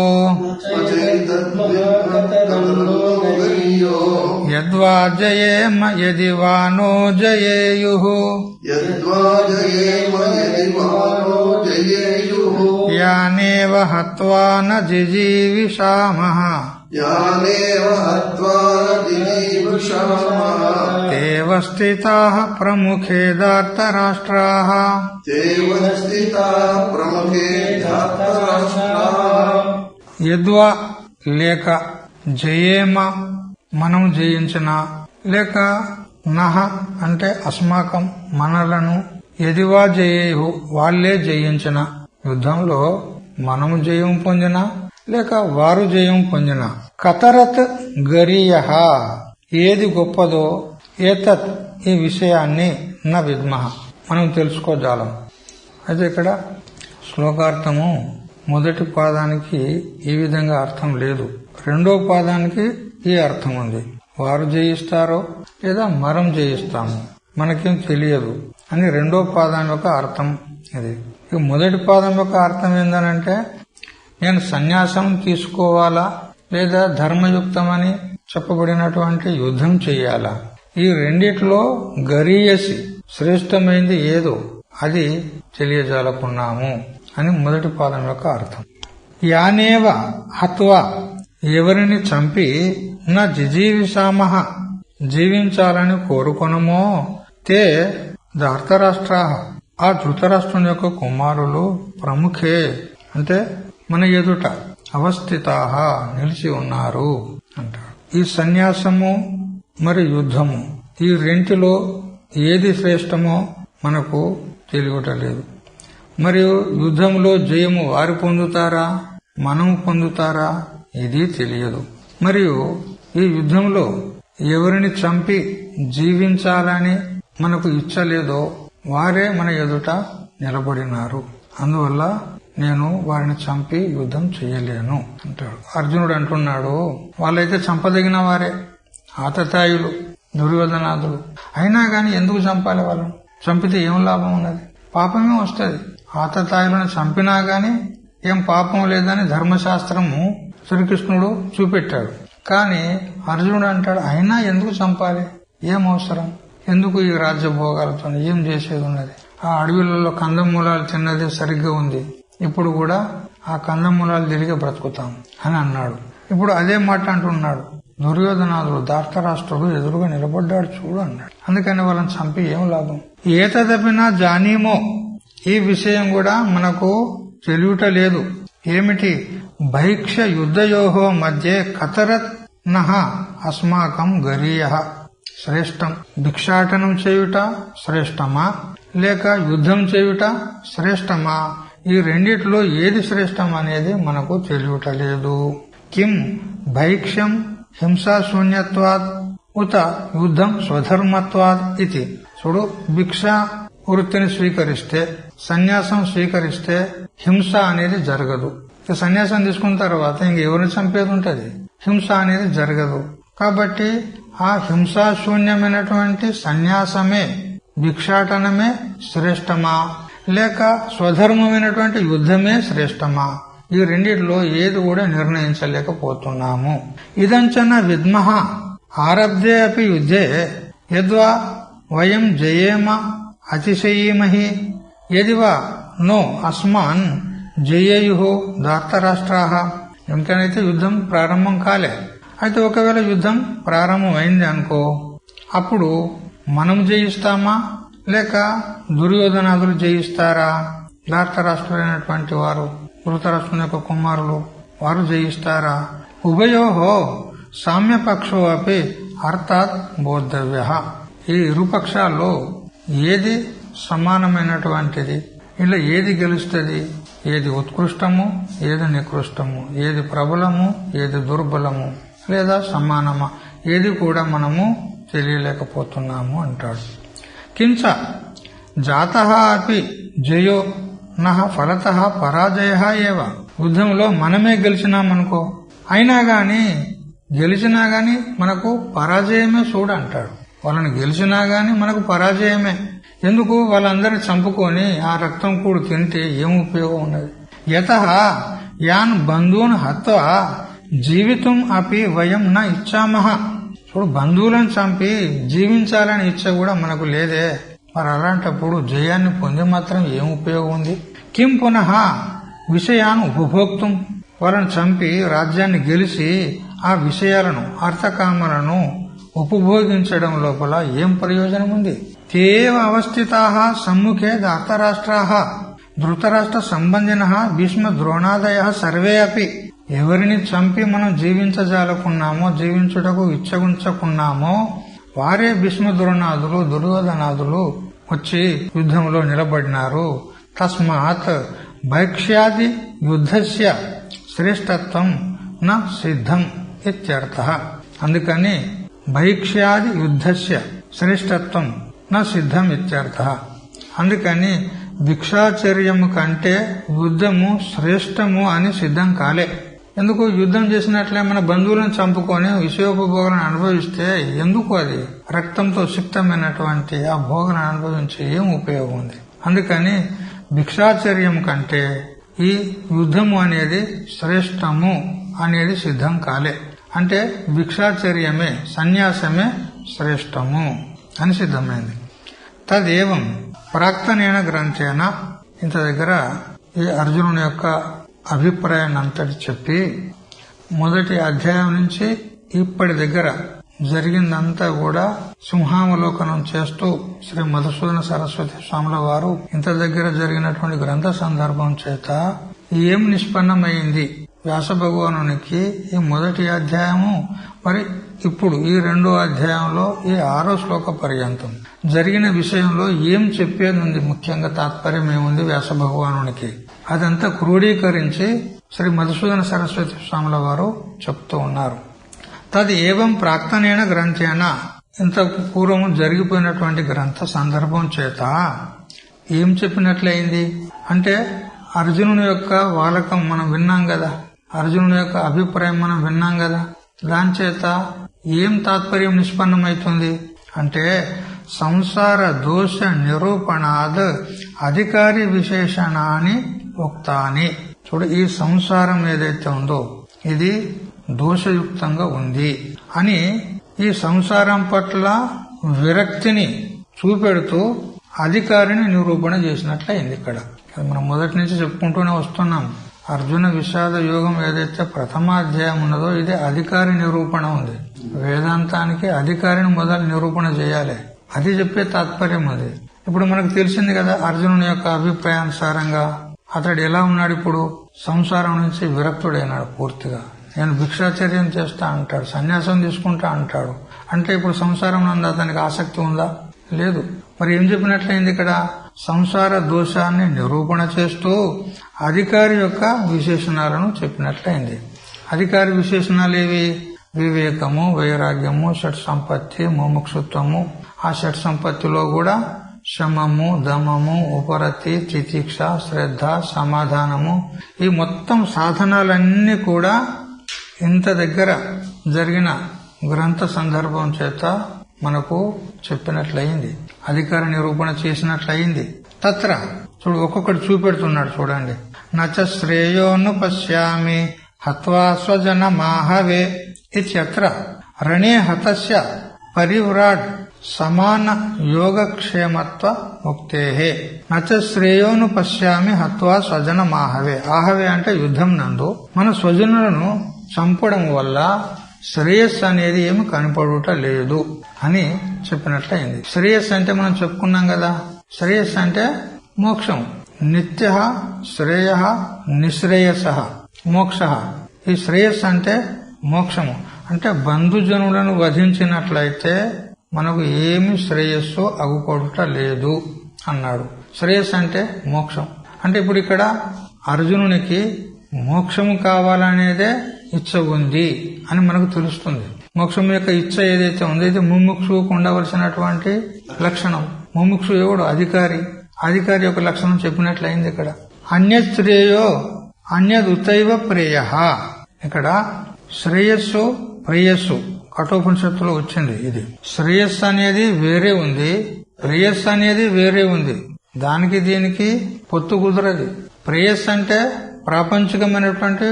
యద్వా జయేమ యది వా నో జయేయుః యానేవ హత్వా న జిజీవిషామః తేవ స్థితాః ప్రముఖే ధార్తరాష్ట్రాః. యద్వా లేక జయేమ మనం జయించిన, లేక నహ అంటే అస్మాకం మనలను, యదివా జయేయు వాళ్లే జయించిన, యుద్ధంలో మనము జయం పొందిన లేక వారు జయం పొందిన. కతరత్ గరీయః ఏది గొప్పదో, ఏతత్ ఈ విషయాన్ని న విద్మః మనం తెలుసుకోజాలం. అయితే ఇక్కడ శ్లోకార్థము మొదటి పాదానికి ఈ విధంగా అర్థం లేదు, రెండో పాదానికి ఈ అర్థం ఉంది. వారు జయిస్తారో లేదా మనం జయిస్తాము మనకేం తెలియదు అని రెండో పాదం యొక్క అర్థం ఇది. ఇక మొదటి పాదం యొక్క అర్థం ఏందనంటే నేను సన్యాసం తీసుకోవాలా లేదా ధర్మయుక్తమని చెప్పబడినటువంటి యుద్ధం చెయ్యాలా, ఈ రెండిట్లో గరీయసి శ్రేష్టమైంది ఏదో అది తెలియజాలకున్నాము అని మొదటి పాదం యొక్క అర్థం. యానేవ హత్వా ఎవరిని చంపి నా జిజీవిషామః జీవించాలని కోరుకొనమో తే ధార్తరాష్ట్రాః ఆ ధృతరాష్ట్రుని యొక్క కుమారులు ప్రముఖే అంటే మన ఎదుట అవస్థితాః నిలిచి ఉన్నారు అంటారు. ఈ సన్యాసము మరి యుద్ధము ఈ రెంటిలో ఏది శ్రేష్టమో మనకు తెలియటలేదు. మరియు యుద్ధంలో జయము వారు పొందుతారా, మనము పొందుతారా, ఇది తెలియదు. మరియు ఈ యుద్ధంలో ఎవరిని చంపి జీవించాలని మనకు ఇచ్చలేదో వారే మన ఎదుట నిలబడినారు. అందువల్ల నేను వారిని చంపి యుద్ధం చేయలేను అంటాడు. అర్జునుడు అంటున్నాడు, వాళ్ళైతే చంపదగిన వారే, ఆతతాయులు, దుర్యోధనాదులు. అయినా గాని ఎందుకు చంపాలి వాళ్ళను? చంపితే ఏం లాభం ఉన్నది? పాపమే వస్తుంది. ఆతతాయులను చంపినా గాని ఏం పాపం లేదని ధర్మశాస్త్రము శ్రీకృష్ణుడు చూపెట్టాడు. కాని అర్జునుడు అంటాడు, అయినా ఎందుకు చంపాలి? ఏం అవసరం? ఎందుకు ఈ రాజ్యభోగాలతో ఏం చేసేది ఉన్నది? ఆ అడవిలలో కందమూలాలు తిన్నది సరిగ్గా ఉంది, ఇప్పుడు కూడా ఆ కందమూలాలు తిరిగి బ్రతుకుతాం అని అన్నాడు. ఇప్పుడు అదే మాట అంటున్నాడు. దుర్యోధనాదులు, ధార్తరాష్ట్రుడు ఎదురుగా నిలబడ్డాడు చూడు అన్నాడు. అందుకని వాళ్ళని చంపి ఏం లాభం? ఏతదపినా జానీమో, ఈ విషయం కూడా మనకు తెలియటలేదు. ఏమిటి? భైక్ష యుద్ధయోహో మధ్య కతరత్ నహ అస్మాకం గరీయ శ్రేష్టం. భిక్షాటనం చేయుట శ్రేష్టమా లేక యుద్ధం చేయుట శ్రేష్టమా? ఈ రెండిట్లో ఏది శ్రేష్టం అనేది మనకు తెలియటలేదు. కిం భైక్ష్యం హింసాశూన్యత్వాత్ ఉత యుద్ధం స్వధర్మత్వాత్ ఇది. చూడు, భిక్ష వృత్తిని స్వీకరిస్తే, సన్యాసం స్వీకరిస్తే హింస అనేది జరగదు. సన్యాసం తీసుకున్న తర్వాత ఇంకెవరిని చంపేది ఉంటది? హింస అనేది జరగదు. కాబట్టి ఆ హింసాశూన్యమైనటువంటి సన్యాసమే, భిక్షాటనమే శ్రేష్టమా లేక స్వధర్మమైనటువంటి యుద్ధమే శ్రేష్టమా? ఈ రెండిట్లో ఏది కూడా నిర్ణయించలేకపోతున్నాము. ఇదంచన విద్మః ఆరబ్ధే అపి యుద్ధే యద్వా వయం జయేమ అతిశయీమహి యదివా నో అస్మాన్ జయేయుః ధార్తరాష్ట్రాః. ఎందుకనైతే యుద్ధం ప్రారంభం కాలే. అయితే ఒకవేళ యుద్ధం ప్రారంభం అయింది అనుకో, అప్పుడు మనం జయిస్తామా లేక దుర్యోధనాదులు జయిస్తారా? ధార్తరాష్ట్రులైనటువంటి వారు, ధృతరాష్ట్రుని యొక్క కుమారులు, వారు జయిస్తారా? ఉభయోహో సామ్యపక్షో అపి అర్థాత్ బోద్ధవ్య. ఈ ఇరుపక్షాల్లో ఏది సమానమైనటువంటిది? ఇలా ఏది గెలుస్తుంది? ఏది ఉత్కృష్టము, ఏది నికృష్టము, ఏది ప్రబలము, ఏది దుర్బలము, లేదా సమానమా, ఏది కూడా మనము తెలియలేకపోతున్నాము అంటాడు. కించ జాతః అపి జయో నః ఫలతః పరాజయః ఏవ. యుద్ధంలో మనమే గెలిచినామనుకో, అయినా గాని గెలిచినా గాని మనకు పరాజయమే చూడంటాడు. వాళ్ళని గెలిచినా గాని మనకు పరాజయమే. ఎందుకు? వాళ్ళందరినీ చంపుకొని ఆ రక్తం కూడు తింటే ఏం ఉపయోగం ఉన్నది? యతః యాన్ బంధూన్ హత్వా జీవితం అపి వయం న ఇచ్చామః. చూడు, బంధువులను చంపి జీవించాలని ఇచ్చ కూడా మనకు లేదే. మరి అలాంటప్పుడు జయాన్ని పొంది మాత్రం ఏం ఉపయోగం ఉంది? కిం పునః విషయాన్ని ఉపభోక్తం. వాళ్ళని చంపి రాజ్యాన్ని గెలిచి ఆ విషయాలను, అర్థకామలను ఉపభోగించడం లోపల ఏం ప్రయోజనం ఉంది? తేవ అవస్థితాః సమ్ముఖే ధార్తరాష్ట్రాః ధృతరాష్ట్ర సంబంధినః భీష్మ ద్రోణాదయః సర్వే అపి. ఎవరిని చంపి మనం జీవించజాలకున్నామో, జీవించుటకు ఇచ్చగుంచకున్నామో వారే భీష్మ ద్రోణాదులు, దుర్యోధనాదులు వచ్చి యుద్ధంలో నిలబడినారు. తస్మాత్ భైక్ష్యాది యుద్ధస్య శ్రేష్టత్వం న సిద్ధం ఇత్యర్థః. అందుకని భైక్ష్యాది యుద్ధస్య శ్రేష్టత్వం న సిద్ధం ఇత్యర్థః. అందుకని భిక్షాచర్యము కంటే యుద్ధము శ్రేష్టము అని సిద్ధం కాలే. ఎందుకు? యుద్ధం చేసినట్లే మన బంధువులను చంపుకొని విషయోపభోగాలను అనుభవిస్తే ఎందుకు? అది రక్తంతో సిక్తమైనటువంటి ఆ భోగాలను అనుభవించి ఏం ఉపయోగం ఉంది? అందుకని భిక్షాచర్యం కంటే ఈ యుద్ధము అనేది శ్రేష్టము అనేది సిద్ధం కాలే. అంటే భిక్షాచర్యమే, సన్యాసమే శ్రేష్టము అని సిద్ధమైంది. తదేవం ప్రాక్తనేన గ్రంథేన. ఇంత దగ్గర ఈ అర్జునుని యొక్క అభిప్రాయాన్ని అంతటి చెప్పి మొదటి అధ్యాయం నుంచి ఇప్పటి దగ్గర జరిగిందంతా కూడా సింహావలోకనం చేస్తూ శ్రీ మధుసూదన సరస్వతి స్వాముల వారు ఇంత దగ్గర జరిగినటువంటి గ్రంథ సందర్భం చేత ఏం నిష్పన్నమైంది, వ్యాస భగవానునికి ఈ మొదటి అధ్యాయము, మరి ఇప్పుడు ఈ 2వ అధ్యాయంలో ఈ 6వ శ్లోక పర్యంతం జరిగిన విషయంలో ఏం చెప్పేది ఉంది, ముఖ్యంగా తాత్పర్యం ఏముంది వ్యాస భగవానునికి, అదంతా క్రోడీకరించి శ్రీ మధుసూదన సరస్వతి స్వాముల వారు చెప్తూ ఉన్నారు. తద్ ఏవం ప్రాక్తనేన గ్రంథేన, ఇంత పూర్వము జరిగిపోయినటువంటి గ్రంథ సందర్భం చేత ఏం చెప్పినట్లయింది అంటే, అర్జునుని యొక్క వాలకం మనం విన్నాం కదా, అర్జునుని యొక్క అభిప్రాయం మనం విన్నాం కదా, దాని చేత ఏం తాత్పర్యం నిష్పన్నమైతుంది అంటే, సంసార దోష నిరూపణాద్ అధికారి విశేషణాన్ని ఉక్తాని. చూడు, ఈ సంసారం ఏదైతే ఉందో ఇది దోషయుక్తంగా ఉంది అని ఈ సంసారం పట్ల విరక్తిని చూపెడుతూ అధికారిని నిరూపణ చేసినట్లయింది. ఇక్కడ మనం మొదటి నుంచి చెప్పుకుంటూనే వస్తున్నాం. అర్జున విషాద యోగం ఏదైతే ప్రథమాధ్యాయం ఉన్నదో ఇది అధికారి నిరూపణ ఉంది. వేదాంతానికి అధికారిని మొదలు నిరూపణ చేయాలి, అది చెప్పే తాత్పర్యం అది. ఇప్పుడు మనకు తెలిసింది కదా, అర్జునుని యొక్క అభిప్రాయానుసారంగా అతడు ఎలా ఉన్నాడు, ఇప్పుడు సంసారం నుంచి విరక్తుడైనాడు పూర్తిగా. నేను భిక్షాచర్యం చేస్తా అంటాడు, సన్యాసం తీసుకుంటా అంటాడు. అంటే ఇప్పుడు సంసారం నందు అతనికి ఆసక్తి ఉందా? లేదు. మరి ఏం చెప్పినట్లయింది ఇక్కడ, సంసార దోషాన్ని నిరూపణ చేస్తూ అధికారి యొక్క విశేషణాలను చెప్పినట్లయింది. అధికారి విశేషణాలు ఏవి? వివేకము, వైరాగ్యము, షట్ సంపత్తి, ముముక్షుత్వము. ఆ షట్ సంపత్తిలో కూడా శమము, దమము, ఉపరతి, తితిక్ష, శ్రద్ధ, సమాధానము, ఈ మొత్తం సాధనాలన్నీ కూడా ఇంత దగ్గర జరిగిన గ్రంథ సందర్భం చేత మనకు చెప్పినట్లయింది, అధికార నిరూపణ చేసినట్లయింది. తత్ర చూడు, ఒక్కొక్కటి చూపెడుతున్నాడు చూడండి. నచ శ్రేయోను పశ్యామి హత్వా స్వజన మాహవే ఇత్యత్ర రణే హతస్య పరివ్రాట్ సమాన యోగక్షేమత్వ ముక్తేహే. నచ శ్రేయోను పశ్యామి హత్వా స్వజన మాహవే. ఆహవే అంటే యుద్ధం నందు మన స్వజనులను చంపడం వల్ల శ్రేయస్సు అనేది ఏమి కనపడుట లేదు అని చెప్పినట్లయింది. శ్రేయస్సు అంటే మనం చెప్పుకున్నాం కదా, శ్రేయస్సు అంటే మోక్షం. నిత్య శ్రేయ నిశ్రేయస మోక్ష. ఈ శ్రేయస్సు అంటే మోక్షము. అంటే బంధుజనులను వధించినట్లయితే మనకు ఏమి శ్రేయస్సు అగుపడుట లేదు అన్నాడు. శ్రేయస్సు అంటే మోక్షం. అంటే ఇప్పుడు ఇక్కడ అర్జునునికి మోక్షము కావాలనేదే ఇచ్చ ఉంది అని మనకు తెలుస్తుంది. మోక్షం యొక్క ఇచ్చ ఏదైతే ఉందో ఇది ముముక్షువుకు ఉండవలసినటువంటి లక్షణం. ముముక్షు ఎవడు? అధికారి. అధికారి యొక్క లక్షణం చెప్పినట్లయింది ఇక్కడ. అన్యశ్రేయో అన్యదుతైవ ప్రేయ. ఇక్కడ శ్రేయస్సు ప్రేయస్సు కఠోపనిషత్తులో వచ్చింది. ఇది శ్రేయస్సు అనేది వేరే ఉంది, ప్రేయస్సు అనేది వేరే ఉంది. దానికి దీనికి పొత్తు కుదరది. ప్రేయస్సు అంటే ప్రాపంచికమైనటువంటి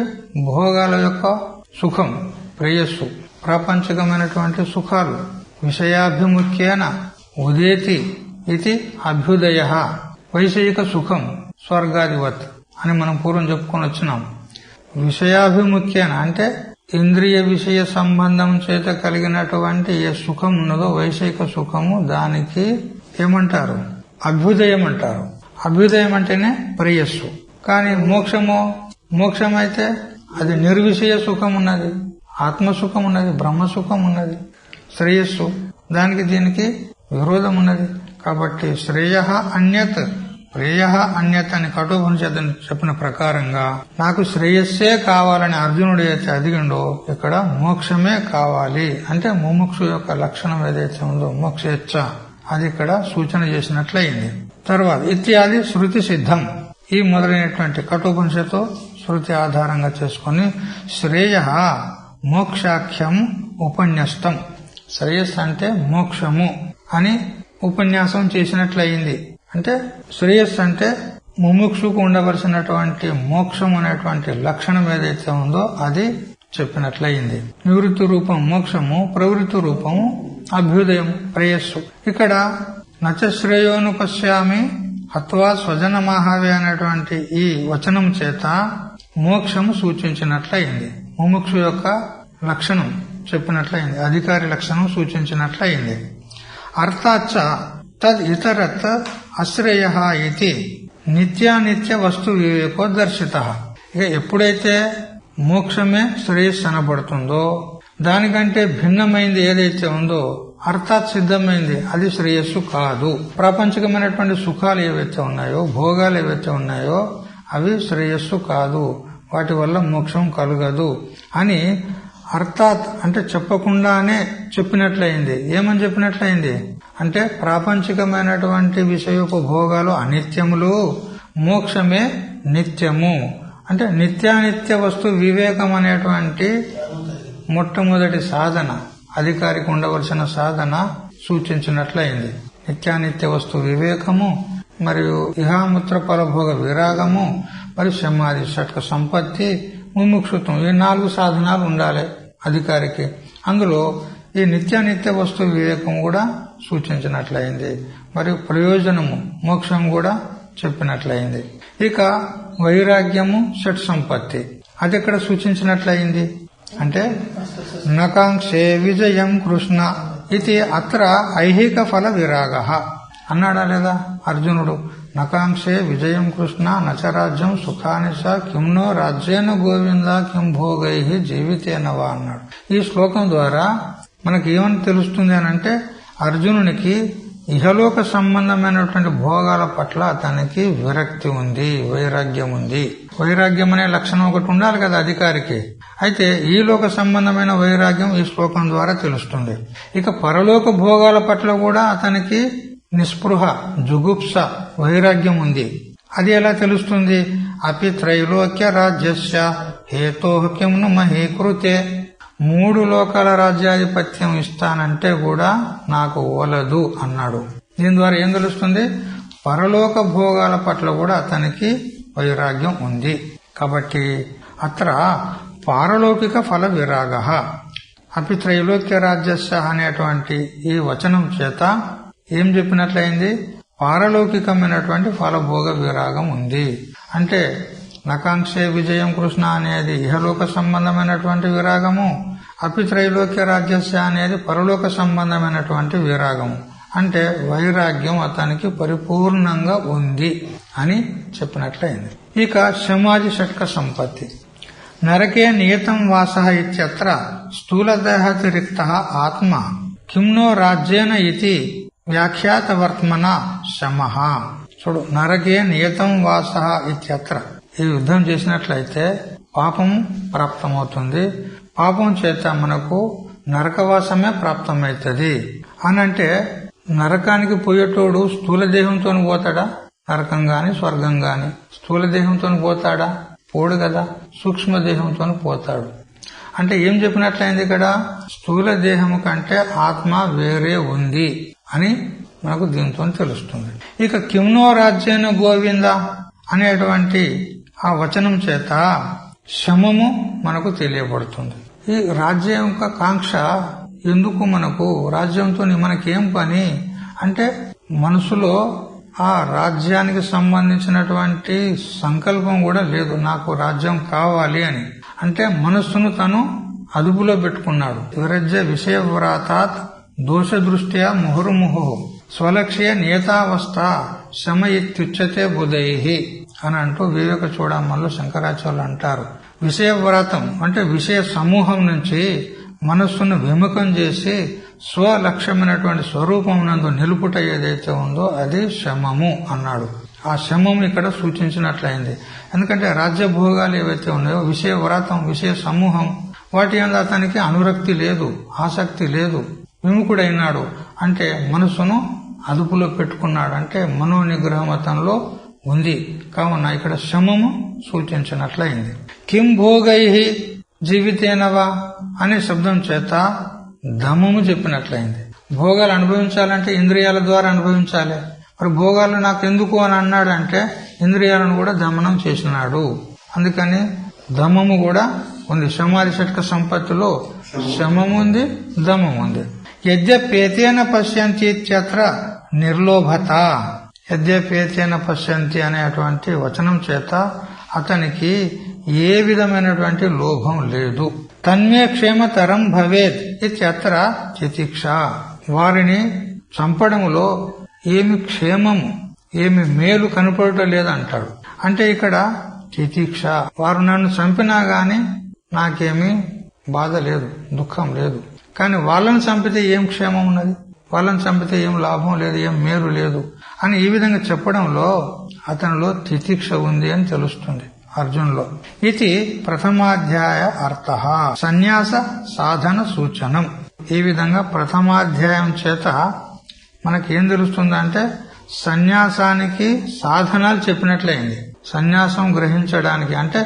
భోగాల యొక్క సుఖం. ప్రేయస్సు ప్రాపంచికమైనటువంటి సుఖాలు. విషయాభిముఖ్యేన ఉదేతి ఇది అభ్యుదయ. వైషయిక సుఖం స్వర్గాధివత్ అని మనం పూర్వం చెప్పుకొని వచ్చినాం. విషయాభిముఖ్యేన అంటే ఇంద్రియ విషయ సంబంధం చేత కలిగినటువంటి ఏ సుఖం ఉన్నదో వైషయిక సుఖము, దానికి ఏమంటారు? అభ్యుదయం అంటారు. అభ్యుదయం అంటేనే ప్రేయస్సు. కానీ మోక్షం అయితే అది నిర్విషయ సుఖం ఉన్నది, ఆత్మసుఖం ఉన్నది, బ్రహ్మసుఖం ఉన్నది. శ్రేయస్సు దానికి దీనికి విరోధం ఉన్నది. కాబట్టి శ్రేయ అన్యత్ ప్రేయ అన్యత్ అని కఠోపనిషత్తు చెప్పిన ప్రకారంగా నాకు శ్రేయస్సే కావాలని అర్జునుడు అయితే అడిగిండో ఇక్కడ మోక్షమే కావాలి అంటే ముముక్షు యొక్క లక్షణం ఏదైతే ఉందో మోక్షేచ్ఛ, అది ఇక్కడ సూచన చేసినట్లయింది. తర్వాత ఇత్యాది శృతి సిద్ధం. ఈ మొదలైనటువంటి కఠోపనిషత్తు శృతి ఆధారంగా చేసుకుని శ్రేయ మోక్షాఖ్యం ఉపన్యస్తం. శ్రేయస్ అంటే మోక్షము అని ఉపన్యాసం చేసినట్లయింది. అంటే శ్రేయస్సు అంటే ముముక్షుకు ఉండవలసినటువంటి మోక్షం అనేటువంటి లక్షణం ఏదైతే ఉందో అది చెప్పినట్లయింది. నివృత్తి రూపం మోక్షము, ప్రవృత్తి రూపము అభ్యుదయం ప్రేయస్సు. ఇక్కడ నచ శ్రేయోను పశ్యామి హత్వా స్వజన మహావే అనేటువంటి ఈ వచనం చేత మోక్షము సూచించినట్లయింది. ముముక్షు యొక్క లక్షణం చెప్పినట్లయింది, అధికారి లక్షణం సూచించినట్లయింది. అర్థాచ్చ తద్ ఇతరత్ అశ్రేయ ఇది నిత్యానిత్య వస్తు వివేకో దర్శిత. ఇక ఎప్పుడైతే మోక్షమే శ్రేయస్సు అనబడుతుందో దానికంటే భిన్నమైంది ఏదైతే ఉందో అర్థాత్ సిద్ధమైంది అది శ్రేయస్సు కాదు. ప్రాపంచికమైనటువంటి సుఖాలు ఏవైతే ఉన్నాయో, భోగాలు ఏవైతే ఉన్నాయో అవి శ్రేయస్సు కాదు, వాటి వల్ల మోక్షం కలుగదు అని అర్థాత్ అంటే చెప్పకుండానే చెప్పినట్లయింది. ఏమని చెప్పినట్లయింది అంటే ప్రాపంచికమైనటువంటి విషయోపభోగాలు అనిత్యములు, మోక్షమే నిత్యము. అంటే నిత్యానిత్య వస్తు వివేకం అనేటువంటి మొట్టమొదటి సాధన, అధికారికి ఉండవలసిన సాధన సూచించినట్లయింది. నిత్యానిత్య వస్తు వివేకము మరియు ఇహాముత్ర ఫలభోగ విరాగము మరియు సమాధి షట్క సంపత్తి ముముక్షుత్వం, ఈ 4 సాధనాలు ఉండాలి అధికారికి. అందులో ఈ నిత్యానిత్య వస్తు వివేకం కూడా సూచించినట్లయింది. మరియు ప్రయోజనము మోక్షం కూడా చెప్పినట్లయింది. ఇక వైరాగ్యము షట్ సంపత్తి అది ఎక్కడ సూచించినట్లయింది అంటే నకాంక్షే విజయం కృష్ణ ఇది అత్ర ఐహిక ఫల విరాగ అన్నాడా లేదా అర్జునుడు? నకాంక్షే విజయం కృష్ణ నచరాజ్యం సుఖానిశ కింనో రాజ్యేన గోవింద కిం భోగై జీవితేనవా అన్నాడు. ఈ శ్లోకం ద్వారా మనకి ఏమని తెలుస్తుంది అనంటే అర్జునునికి ఇహలోక సంబంధమైనటువంటి భోగాల పట్ల అతనికి విరక్తి ఉంది, వైరాగ్యం ఉంది. వైరాగ్యం అనే లక్షణం ఒకటి ఉండాలి కదా అధికారికి. అయితే ఈ లోక సంబంధమైన వైరాగ్యం ఈ శ్లోకం ద్వారా తెలుస్తుంది. ఇక పరలోక భోగాల పట్ల కూడా అతనికి నిస్పృహ, జుగుప్స, వైరాగ్యం ఉంది. అది ఎలా తెలుస్తుంది? అపి త్రైలోక్య రాజ్యస్య హేతోః కిం ను మహీకృతే, 3 లోకాల రాజ్యాధిపత్యం ఇస్తానంటే కూడా నాకు ఓలదు అన్నాడు. దీని ద్వారా ఏం తెలుస్తుంది? పరలోక భోగాల పట్ల కూడా అతనికి వైరాగ్యం ఉంది. కాబట్టి అత్ర పారలౌకిక ఫల విరాగ అపి త్రైలోక్య రాజ్యస్య అనేటువంటి ఈ వచనం చేత ఏం చెప్పినట్లయింది? పారలౌకికమైనటువంటి ఫలభోగ విరాగం ఉంది. అంటే నకాంక్షే విజయం కృష్ణ అనేది ఇహలోక సంబంధమైనటువంటి విరాగము, అపి త్రైలోక్య రాజ్యస్య అనేది పరలోక సంబంధమైనటువంటి విరాగము. అంటే వైరాగ్యం అతనికి పరిపూర్ణంగా ఉంది అని చెప్పినట్లయింది. ఇక సమాధి షట్క సంపత్తి నరకే నియతం వాస ఇత్యత్ర స్థూలదేహాతిరిక్త ఆత్మ కింనో రాజ్యేన ఇతి వ్యాఖ్యాతవర్త్మన శమః. చూడు, నరకే నియతం వాస ఇత్యత్ర, ఈ యుద్ధం చేసినట్లయితే పాపం ప్రాప్తమవుతుంది, పాపం చేత మనకు నరకవాసమే ప్రాప్తమవుతుంది అనంటే నరకానికి పోయేటోడు స్థూల దేహంతో పోతాడా? నరకం గాని స్వర్గం గాని స్థూల దేహంతో పోతాడా? పోడు కదా, సూక్ష్మ దేహంతో పోతాడు. అంటే ఏం చెప్పినట్లయింది ఇక్కడ? స్థూల దేహము కంటే ఆత్మ వేరే ఉంది అని మనకు దీంతో తెలుస్తుంది. ఇక కింనో రాజ్యేన గోవింద అనేటువంటి ఆ వచనం చేత శమము మనకు తెలియబడుతుంది. ఈ రాజ్యం యొక్క కాంక్ష ఎందుకు మనకు? రాజ్యంతో మనకేం పని అంటే మనసులో ఆ రాజ్యానికి సంబంధించినటువంటి సంకల్పం కూడా లేదు, నాకు రాజ్యం కావాలి అని. అంటే మనస్సును తను అదుపులో పెట్టుకున్నాడు. విరజ్య విషయ వ్రాతాత్ దోష దృష్ట్యా ముహుర్ముహు స్వలక్ష్య నియతావస్థ శమ ఇత్యుచ్యతే బుధైహి అని అంటూ వివేక చూడమల్లో శంకరాచార్యులు అంటారు. విషయ వ్రాతం అంటే విషయ సమూహం నుంచి మనస్సును విముఖం చేసి స్వలక్ష్యమైనటువంటి స్వరూపం నందు నిలుపుట ఏదైతే ఉందో అది శమము అన్నాడు. ఆ శమం ఇక్కడ సూచించినట్లయింది. ఎందుకంటే రాజ్యభోగాలు ఏవైతే ఉన్నాయో విషయ వ్రాతం, విషయ సమూహం, వాటి యందు అతనికి అనురక్తి లేదు, ఆసక్తి లేదు, విముఖుడైనాడు. అంటే మనసును అదుపులో పెట్టుకున్నాడు, అంటే మనోనిగ్రహం అతనిలో ఉంది. కావున ఇక్కడ శమము సూచించినట్లయింది. కిం భోగై జీవితేనవా అనే శబ్దం చేత దమము చెప్పినట్లయింది. భోగాలు అనుభవించాలంటే ఇంద్రియాల ద్వారా అనుభవించాలి. మరి భోగాలు నాకు ఎందుకు అని అన్నాడు అంటే ఇంద్రియాలను కూడా దమనం చేసినాడు. అందుకని దమము కూడా ఉంది. సమాధి షట్క సంపత్తిలో శమము ఉంది, దమము ఉంది. యద్యపేతేన పశ్యంతి ఇత్యత్ర నిర్లోభత, యద్యపేతేన పశ్యంతి అనేటువంటి వచనం చేత అతనికి ఏ విధమైనటువంటి లోభం లేదు. తన్మే క్షేమతరం భవేత్ ఇత్యత్ర చితిక్ష, వారిని చంపడంలో ఏమి క్షేమము, ఏమి మేలు కనపడటం లేదంటాడు. అంటే ఇక్కడ చితిక్ష, వారు నన్ను చంపినా గాని నాకేమీ బాధ లేదు, దుఃఖం లేదు. కానీ వాళ్ళని చంపితే ఏం క్షేమం ఉన్నది, వాళ్ళని చంపితే ఏం లాభం లేదు, ఏం మేలు లేదు అని ఈ విధంగా చెప్పడంలో అతనిలో తితిక్ష ఉంది అని తెలుస్తుంది అర్జున్లో. ఇది ప్రథమాధ్యాయ అర్థ సన్యాస సాధన సూచనం. ఈ విధంగా ప్రథమాధ్యాయం చేత మనకేం తెలుస్తుందంటే సన్యాసానికి సాధనాలు చెప్పినట్లయింది. సన్యాసం గ్రహించడానికి అంటే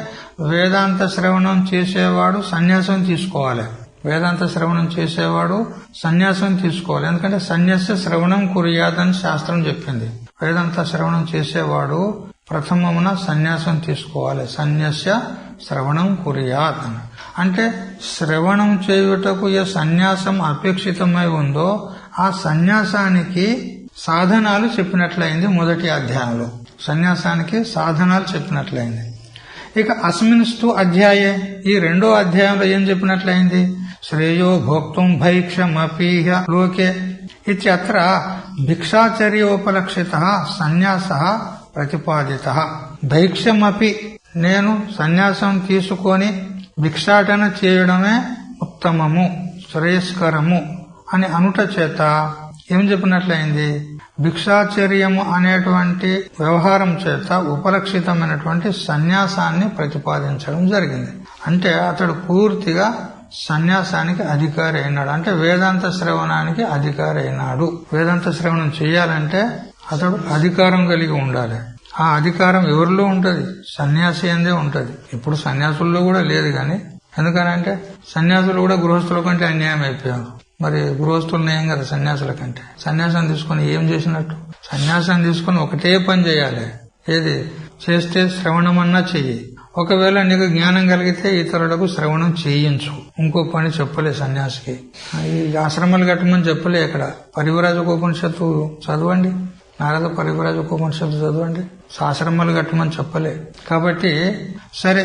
వేదాంత శ్రవణం చేసేవాడు సన్యాసం తీసుకోవాలి. వేదాంత శ్రవణం చేసేవాడు సన్యాసం తీసుకోవాలి. ఎందుకంటే సన్యాస శ్రవణం కుర్యాదని శాస్త్రం చెప్పింది. వేదాంత శ్రవణం చేసేవాడు ప్రథమమున సన్యాసం తీసుకోవాలి. సన్యాస్య శ్రవణం కుర్యాత్ అంటే శ్రవణం చేయుటకు ఏ సన్యాసం అపేక్షితమై ఉందో ఆ సన్యాసానికి సాధనాలు చెప్పినట్లయింది మొదటి అధ్యాయంలో. సన్యాసానికి సాధనాలు చెప్పినట్లయింది. ఇక అస్మిన్స్తు అధ్యాయే ఈ రెండో అధ్యాయంలో ఏం చెప్పినట్లయింది? శ్రేయో భోక్తుం భైక్షమపీహ లోకే ఇత్యత్ర భిక్షాచర్యోపలక్షిత సన్యాస ప్రతిపాదిత. భైక్షమపి నేను సన్యాసం తీసుకొని భిక్షాటన చేయడమే ఉత్తమము, శ్రేయస్కరము అని అనుట చేత ఏం చెప్పినట్లయింది? భిక్షాచర్యము అనేటువంటి వ్యవహారం చేత ఉపలక్షితమైనటువంటి సన్యాసాన్ని ప్రతిపాదించడం జరిగింది. అంటే అతడు పూర్తిగా సన్యాసానికి అధికారి అయినాడు. అంటే వేదాంత శ్రవణానికి అధికారి అయినాడు. వేదాంత శ్రవణం చేయాలంటే అతడు అధికారం కలిగి ఉండాలి. ఆ అధికారం ఎవరిలో ఉంటది? సన్యాసి అందే ఉంటది. ఇప్పుడు సన్యాసుల్లో కూడా లేదు గాని, ఎందుకనంటే సన్యాసులు కూడా గృహస్థుల కంటే అన్యాయం అయిపోయారు. మరి గృహస్థులు నయం కదా సన్యాసుల కంటే. సన్యాసం తీసుకుని ఏం చేసినట్టు? సన్యాసం తీసుకుని ఒకటే పని చేయాలి. ఏది చేస్తే శ్రవణమన్నా చెయ్యి. ఒకవేళ నీకు జ్ఞానం కలిగితే ఇతరులకు శ్రవణం చేయించు. ఇంకో పని చెప్పలే సన్యాసికి. ఈ ఆశ్రమాలు కట్టమని చెప్పలే. ఇక్కడ పరివ్రాజకోపనిషత్తు చదవండి, నారద పరివ్రాజకోపనిషత్తు చదవండి. ఆశ్రమాలు కట్టమని చెప్పలే. కాబట్టి సరే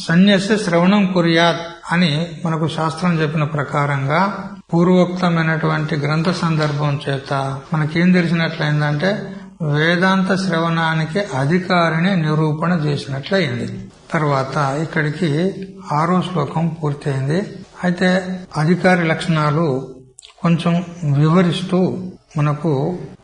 సన్యాసి శ్రవణం కుర్యాత్ అని మనకు శాస్త్రం చెప్పిన ప్రకారంగా పూర్వోక్తమైనటువంటి గ్రంథ సందర్భం చేత మనకేం తెలిసినట్లయిందంటే వేదాంత శ్రవణానికి అధికారిని నిరూపణ చేసినట్లయింది. తర్వాత ఇక్కడికి 6వ శ్లోకం పూర్తయింది. అయితే అధికారి లక్షణాలు కొంచెం వివరిస్తూ మనకు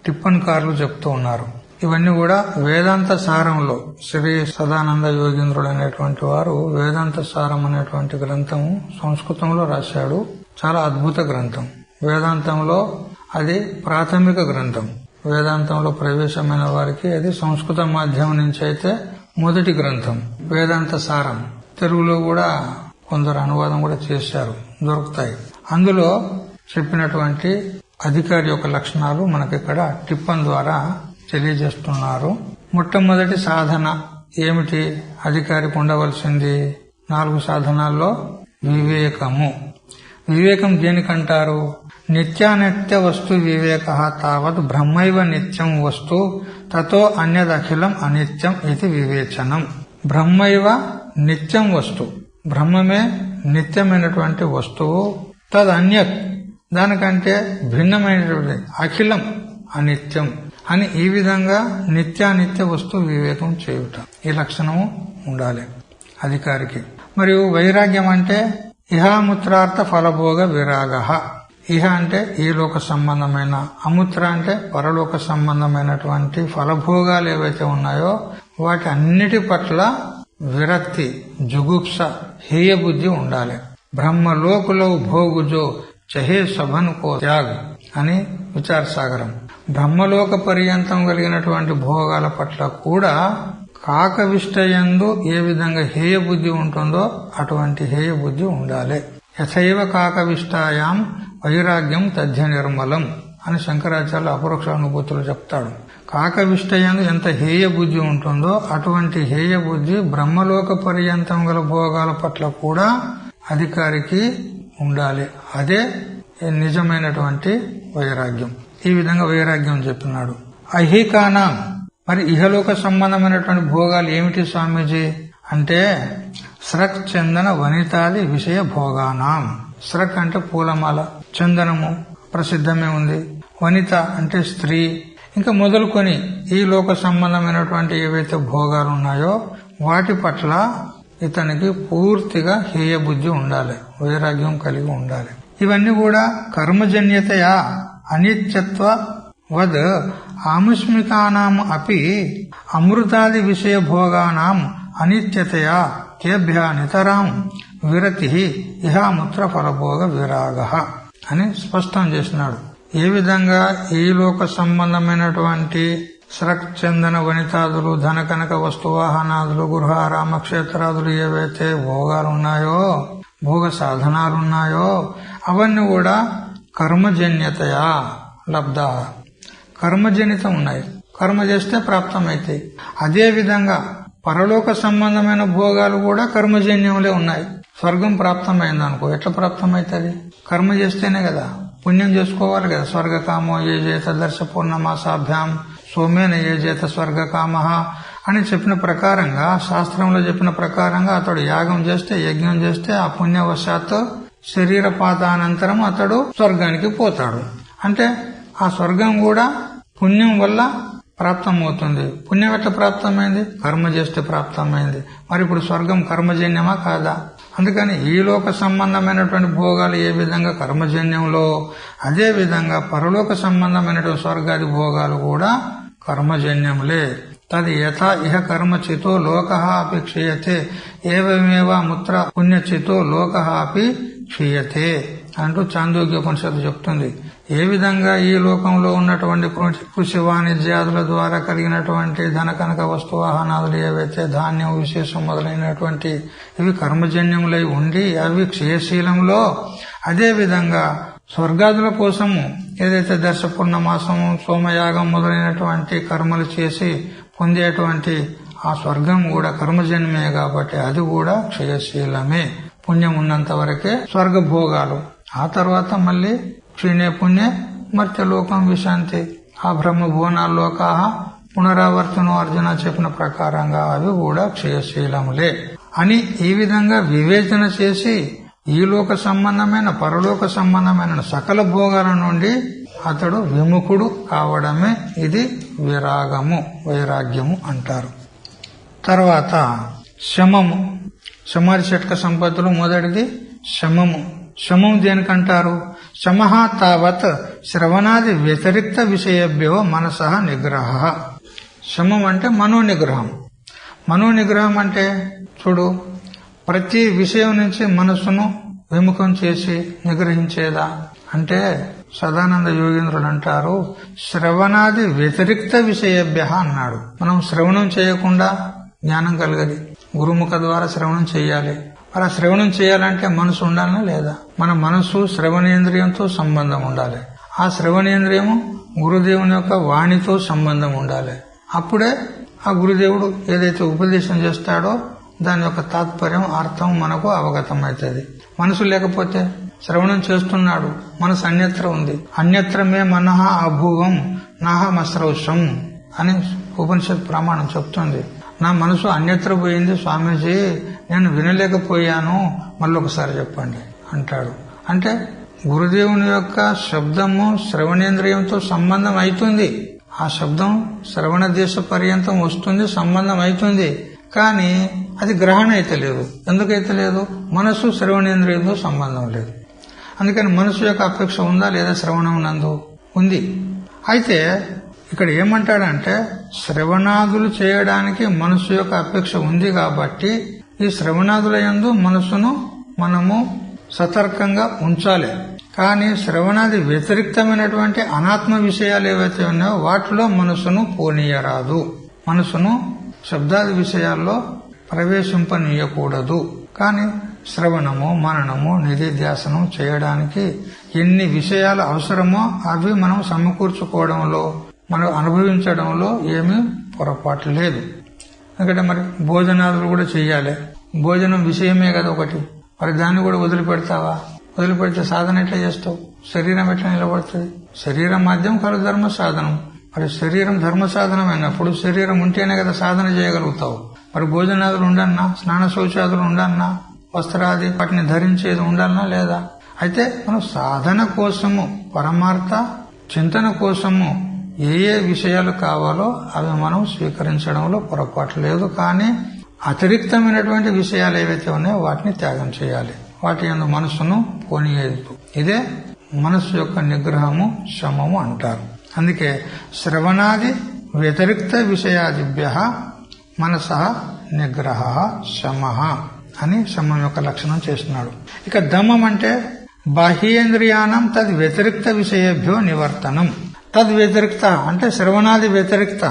టిప్పన్కారులు చెప్తూ ఉన్నారు. ఇవన్నీ కూడా వేదాంత సారంలో శ్రీ సదానంద యోగీంద్రుడు అనేటువంటి వారు వేదాంత సారం అనేటువంటి గ్రంథము సంస్కృతంలో రాశాడు. చాలా అద్భుత గ్రంథం. వేదాంతంలో అది ప్రాథమిక గ్రంథం. వేదాంతంలో ప్రవేశమైన వారికి అది సంస్కృత మాధ్యమం నుంచి అయితే మొదటి గ్రంథం వేదాంత సారం. తెలుగులో కూడా కొందరు అనువాదం కూడా చేశారు, దొరుకుతాయి. అందులో చెప్పినటువంటి అధికారి యొక్క లక్షణాలు మనకిక్కడ టిప్పన్ ద్వారా తెలియజేస్తున్నారు. మొట్టమొదటి సాధన ఏమిటి? అధికారికి ఉండవలసింది 4 సాధనాల్లో వివేకము. వివేకం దేనికంటారు? నిత్యానిత్య వస్తు వివేక తావత్ బ్రహ్మైవ నిత్యం వస్తు తతో అన్యదఖిలం అనిత్యం ఇది వివేచనం. బ్రహ్మైవ నిత్యం వస్తు, బ్రహ్మమే నిత్యమైనటువంటి వస్తువు. తద్ అన్యత్ దానికంటే భిన్నమైనటువంటి అఖిలం అనిత్యం అని ఈ విధంగా నిత్యానిత్య వస్తు వివేకం చేయుట. ఈ లక్షణము ఉండాలి అధికారికి. మరియు వైరాగ్యం అంటే ఇహాముత్రార్థ ఫలభోగ విరాగ. ఇహ అంటే ఈ లోక సంబంధమైన, అముత్ర అంటే పరలోక సంబంధమైనటువంటి ఫలభోగాలు ఏవైతే ఉన్నాయో వాటి అన్నిటి పట్ల విరక్తి, జుగుప్స, హేయబుద్ధి ఉండాలి. బ్రహ్మలోకులో భోగుజో చహే సభన్ కో త్యాగ్ అని విచారసాగరం. బ్రహ్మలోక పర్యంతం కలిగినటువంటి భోగాల పట్ల కూడా కాకవిష్టయందు ఏ విధంగా హేయబుద్ధి ఉంటుందో అటువంటి హేయబుద్ధి ఉండాలి. యథైవ కాకవిష్టాయాం వైరాగ్యం తథ్య నిర్మలం అని శంకరాచార్య అపరోక్ష అనుభూతులు చెప్తాడు. కాకవిష్టయందు ఎంత హేయబుద్ధి ఉంటుందో అటువంటి హేయబుద్ధి బ్రహ్మలోక పర్యంతం గల భోగాల పట్ల కూడా అధికారికి ఉండాలి. అదే నిజమైనటువంటి వైరాగ్యం. ఈ విధంగా వైరాగ్యం చెప్పినాడు. ఐహికానా, మరి ఇహలోక సంబంధమైనటువంటి భోగాలు ఏమిటి స్వామీజీ అంటే స్రక్ చందన వనితాది విషయ భోగానాం. స్రక్ అంటే పూలమాల, చందనము ప్రసిద్ధమే ఉంది, వనిత అంటే స్త్రీ, ఇంకా మొదలుకొని ఈ లోక సంబంధమైనటువంటి ఏవైతే భోగాలు ఉన్నాయో వాటి పట్ల ఇతనికి పూర్తిగా హేయ బుద్ధి ఉండాలి, వైరాగ్యం కలిగి ఉండాలి. ఇవన్నీ కూడా కర్మజన్యతయా అనిత్యత్వ వద్ ఆముష్మికానాం అపి అమృతాది విషయ భోగానాం అనిత్యతయా తేభ్య నితరాం విరతి ఇహాముత్ర ఫలభోగ విరాగ అని స్పష్టం చేసినాడు. ఏ విధంగా ఈ లోక సంబంధమైనటువంటి చందన వనితాదులు, ధన కనక వస్తువాహనాదులు, గృహారామ క్షేత్రాదులు ఏవైతే భోగాలు ఉన్నాయో, భోగ సాధనాలున్నాయో అవన్నీ కూడా కర్మజన్యతయా లబ్ధ, కర్మజనితం ఉన్నాయి, కర్మ చేస్తే ప్రాప్తమైతాయి. అదే విధంగా పరలోక సంబంధమైన భోగాలు కూడా కర్మజన్యములే ఉన్నాయి. స్వర్గం ప్రాప్తమైందనుకో, ఎట్లా ప్రాప్తమైతుంది? కర్మ చేస్తేనే కదా, పుణ్యం చేసుకోవాలి కదా. స్వర్గకామో ఏ చేత దర్శ పూర్ణమాసాభ్యాం సోమేన ఏ చేత స్వర్గకామ అని చెప్పిన ప్రకారంగా, శాస్త్రంలో చెప్పిన ప్రకారంగా అతడు యాగం చేస్తే, యజ్ఞం చేస్తే ఆ పుణ్యవశాత్తు శరీరపాతానంతరం అతడు స్వర్గానికి పోతాడు. అంటే ఆ స్వర్గం కూడా పుణ్యం వల్ల ప్రాప్తమవుతుంది. పుణ్యం ఎట్లా ప్రాప్తమైంది? కర్మ చేస్తే ప్రాప్తమైంది. మరి ఇప్పుడు స్వర్గం కర్మజన్యమా కాదా? అందుకని ఈ లోక సంబంధమైనటువంటి భోగాలు ఏ విధంగా కర్మజన్యంలో, అదే విధంగా పరలోక సంబంధమైనటువంటి స్వర్గాది భోగాలు కూడా కర్మజన్యములే. తది యథా ఇహ కర్మచితో లోకః అపి క్షీయతే ఏవమేవ ముత్ర పుణ్యచితో లోకః అపి క్షీయతే అంటూ చాందోగ్యోపనిషత్తు చెప్తుంది. ఏ విధంగా ఈ లోకంలో ఉన్నటువంటి కృషి వాణిజ్యాదుల ద్వారా కలిగినటువంటి ధన కనక వస్తువాహనాదులు ఏవైతే ధాన్యం విశేషం మొదలైనటువంటి ఇవి కర్మజన్యములై ఉండి అవి క్షయశీలంలో, అదే విధంగా స్వర్గాదుల కోసము ఏదైతే దర్శ పూర్ణమాసము సోమయాగం మొదలైనటువంటి కర్మలు చేసి పొందేటువంటి ఆ స్వర్గం కూడా కర్మజన్యమే కాబట్టి అది కూడా క్షయశీలమే. పుణ్యం ఉన్నంత వరకే స్వర్గ భోగాలు. ఆ తర్వాత మళ్ళీ క్షీణే పుణ్యే మర్త్యలోకం విశాంతి ఆ బ్రహ్మభువనాల్లోకా పునరావర్తనం అర్జున చెప్పిన ప్రకారంగా అవి కూడా క్షయశీలములే అని ఈ విధంగా వివేచన చేసి ఈ లోక సంబంధమైన పరలోక సంబంధమైన సకల భోగాల నుండి అతడు విముఖుడు కావడమే ఇది విరాగము, వైరాగ్యము అంటారు. తర్వాత శమము, సమాధి షట్క సంపత్తులు మొదటిది శమము. శమం దేనికంటారు? శమః తావత్ శ్రవణాది వ్యతిరిక్త విషయభ్యో మనసః నిగ్రహ. శమం అంటే మనోనిగ్రహం. మనోనిగ్రహం అంటే చూడు, ప్రతి విషయం నుంచి మనస్సును విముఖం చేసి నిగ్రహించేదా అంటే సదానంద యోగేంద్రులు అంటారు శ్రవణాది వ్యతిరిక్త విషయభ్య అన్నాడు. మనం శ్రవణం చేయకుండా జ్ఞానం కలగది. గురుముఖ ద్వారా శ్రవణం చేయాలి. అలా శ్రవణం చేయాలంటే మనసు ఉండాలనా లేదా? మన మనసు శ్రవణేంద్రియంతో సంబంధం ఉండాలి. ఆ శ్రవణేంద్రియము గురుదేవుని యొక్క వాణితో సంబంధం ఉండాలి. అప్పుడే ఆ గురుదేవుడు ఏదైతే ఉపదేశం చేస్తాడో దాని యొక్క తాత్పర్యం, అర్థం మనకు అవగతం అవుతుంది. మనసు లేకపోతే శ్రవణం చేస్తున్నాడు, మనసు అన్యత్ర ఉంది. అన్యత్రమే మనః అభూవం నాహమస్రౌషం అని ఉపనిషత్ ప్రమాణం చెప్తుంది. నా మనసు అన్యత్ర పోయింది స్వామీజీ, నేను వినలేకపోయాను, మళ్ళొకసారి చెప్పండి అంటాడు. అంటే గురుదేవుని యొక్క శబ్దము శ్రవణేంద్రియంతో సంబంధం అవుతుంది. ఆ శబ్దం శ్రవణ దేశ పర్యంతం వస్తుంది, సంబంధం అవుతుంది. కానీ అది గ్రహణ అయితే లేదు. ఎందుకైతే లేదు? మనసు శ్రవణేంద్రియంతో సంబంధం లేదు. అందుకని మనసు యొక్క అపేక్ష ఉందా లేదా? శ్రవణం నందు ఉంది. అయితే ఇక్కడ ఏమంటాడంటే శ్రవణాదులు చేయడానికి మనసు యొక్క అపేక్ష ఉంది కాబట్టి ఈ శ్రవణాదుల యందు మనసును మనము సతర్కంగా ఉంచాలి. కానీ శ్రవణాది వ్యతిరిక్తమైనటువంటి అనాత్మ విషయాలు ఏవైతే ఉన్నాయో వాటిలో మనసును పోనీయరాదు. మనసును శబ్దాది విషయాల్లో ప్రవేశింపనీయకూడదు. కానీ శ్రవణము, మననము, నిధిధ్యాసనం చేయడానికి ఎన్ని విషయాలు అవసరమో అవి మనం సమకూర్చుకోవడంలో, మనం అనుభవించడంలో ఏమీ పొరపాటు లేదు. ఎందుకంటే మరి భోజనాలు కూడా చెయ్యాలి. భోజనం విషయమే కదా ఒకటి. మరి దాన్ని కూడా వదిలిపెడతావా? వదిలిపెడితే సాధన ఎట్లా చేస్తావు? శరీరం ఎట్లా నిలబడుతుంది? శరీరం మాధ్యం కలు ధర్మ సాధనం. మరి శరీరం ధర్మ సాధనం అయినప్పుడు శరీరం ఉంటేనే కదా సాధన చేయగలుగుతావు. మరి భోజనాదులు ఉండన్నా, స్నాన శౌచాదులు ఉండన్నా, వస్త్రాది వాటిని ధరించేది ఉండాలన్నా లేదా? అయితే మనం సాధన కోసము, పరమార్థ చింతన కోసము ఏ ఏ విషయాలు కావాలో అవి మనం స్వీకరించడంలో పొరపాటు లేదు. కానీ అతిరిక్తమైనటువంటి విషయాలు ఏవైతే ఉన్నాయో వాటిని త్యాగం చేయాలి. వాటి యందు మనస్సును పోనీయదు. ఇదే మనస్సు యొక్క నిగ్రహము, శమము అంటారు. అందుకే శ్రవణాది వ్యతిరిక్త విషయాదిభ్య మనసః నిగ్రహ శమః అని శమం యొక్క లక్షణం చేస్తున్నాడు. ఇక దమం అంటే బాహ్యేంద్రియానం తద్ వ్యతిరిక్త విషయేభ్యో నివర్తనం. తద్ వ్యతిరిక్త అంటే శ్రవణాది వ్యతిరిక్త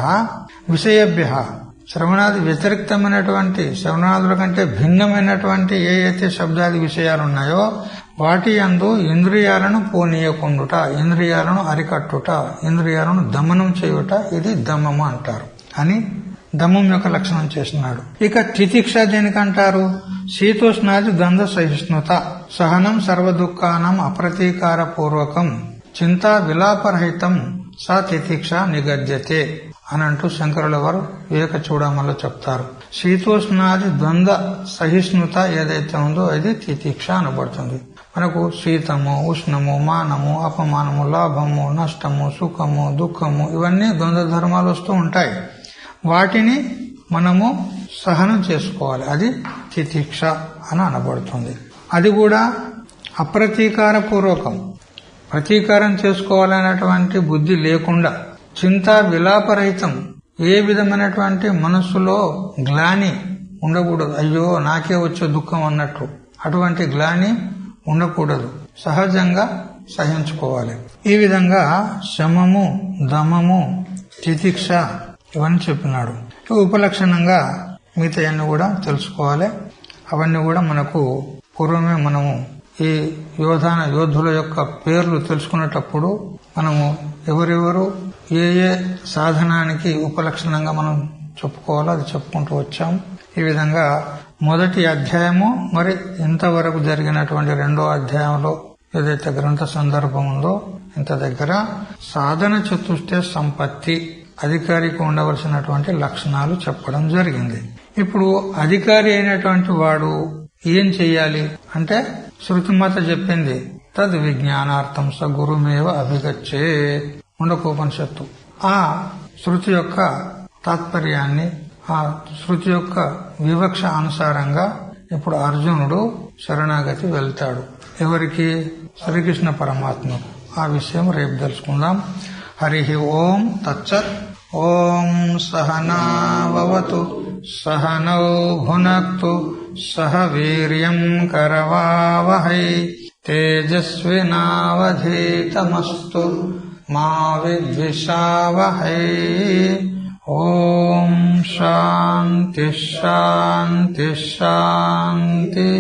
విషయేభ్య, శ్రవణాది వ్యతిరిక్తమైనటువంటి, శ్రవణాదుల కంటే భిన్నమైనటువంటి ఏ అయితే శబ్దాది విషయాలు ఉన్నాయో వాటి యందు ఇంద్రియాలను పోనీయకుండుట, ఇంద్రియాలను అరికట్టుట, ఇంద్రియాలను దమనం చేయుట, ఇది దమము అంటారు అని దమం యొక్క లక్షణం చేస్తున్నాడు. ఇక తితిక్ష దేనికంటారు? శీతోష్ణాది ద్వంద్వ సహిష్ణుత, సహనం సర్వదుఃఖానం అప్రతీకార పూర్వకం, చింతా విలాపరహితం సా తితిక్ష నిగద్యతే అని అంటూ శంకరుల వారు వివేక చూడమలో చెప్తారు. శీతోష్ణాది ద్వంద్వ సహిష్ణుత ఏదైతే ఉందో అది తితిక్ష అనబడుతుంది. మనకు శీతము, ఉష్ణము, మానము, అపమానము, లాభము, నష్టము, సుఖము, దుఃఖము ఇవన్నీ ద్వంద్వ ధర్మాలు వస్తూ ఉంటాయి. వాటిని మనము సహనం చేసుకోవాలి. అది తితిక్ష అని అనబడుతుంది. అది కూడా అప్రతీకార పూర్వకం, ప్రతీకారం చేసుకోవాలనేటువంటి బుద్ధి లేకుండా, చింతా విలాపరహితం, ఏ విధమైనటువంటి మనస్సులో గ్లాని ఉండకూడదు. అయ్యో నాకే వచ్చే దుఃఖం అన్నట్టు అటువంటి గ్లాని ఉండకూడదు. సహజంగా సహించుకోవాలి. ఈ విధంగా శమము, దమము, తితిక్ష ఇవన్నీ చెప్పినాడు. ఉపలక్షణంగా మిగతాయన్ని కూడా తెలుసుకోవాలి. అవన్నీ కూడా మనకు పూర్వమే మనము ఈ యోధుల యొక్క పేర్లు తెలుసుకునేటప్పుడు మనము ఎవరెవరు ఏ ఏ సాధనానికి ఉపలక్షణంగా మనం చెప్పుకోవాలో అది చెప్పుకుంటూ వచ్చాం. ఈ విధంగా మొదటి అధ్యాయము మరి ఇంతవరకు జరిగినటువంటి రెండో అధ్యాయంలో ఏదైతే గ్రంథ సందర్భం ఉందో ఇంత దగ్గర సాధన చతుష్టే సంపత్తి, అధికారికి ఉండవలసినటువంటి లక్షణాలు చెప్పడం జరిగింది. ఇప్పుడు అధికారి అయినటువంటి వాడు ఏం చెయ్యాలి అంటే శృతిమాత చెప్పింది, తద్ విజ్ఞానార్థం స గురుమేవ అభిగచ్చే ముండకోపనిషత్తు. ఆ శృతి యొక్క తాత్పర్యాన్ని, ఆ శృతి యొక్క వివక్ష అనుసారంగా ఇప్పుడు అర్జునుడు శరణాగతి వెళ్తాడు. ఎవరికి? శ్రీకృష్ణ పరమాత్మకు. ఆ విషయం రేపు తెలుసుకుందాం. హరి ఓం తచ్చత్. ఓం సహనావతు సహనౌ భునక్తు సహ వీర్యం కరవావహై తేజస్వినావధీతమస్తు మా విద్విషావహై. ఓం శాంతి శాంతి శాంతి.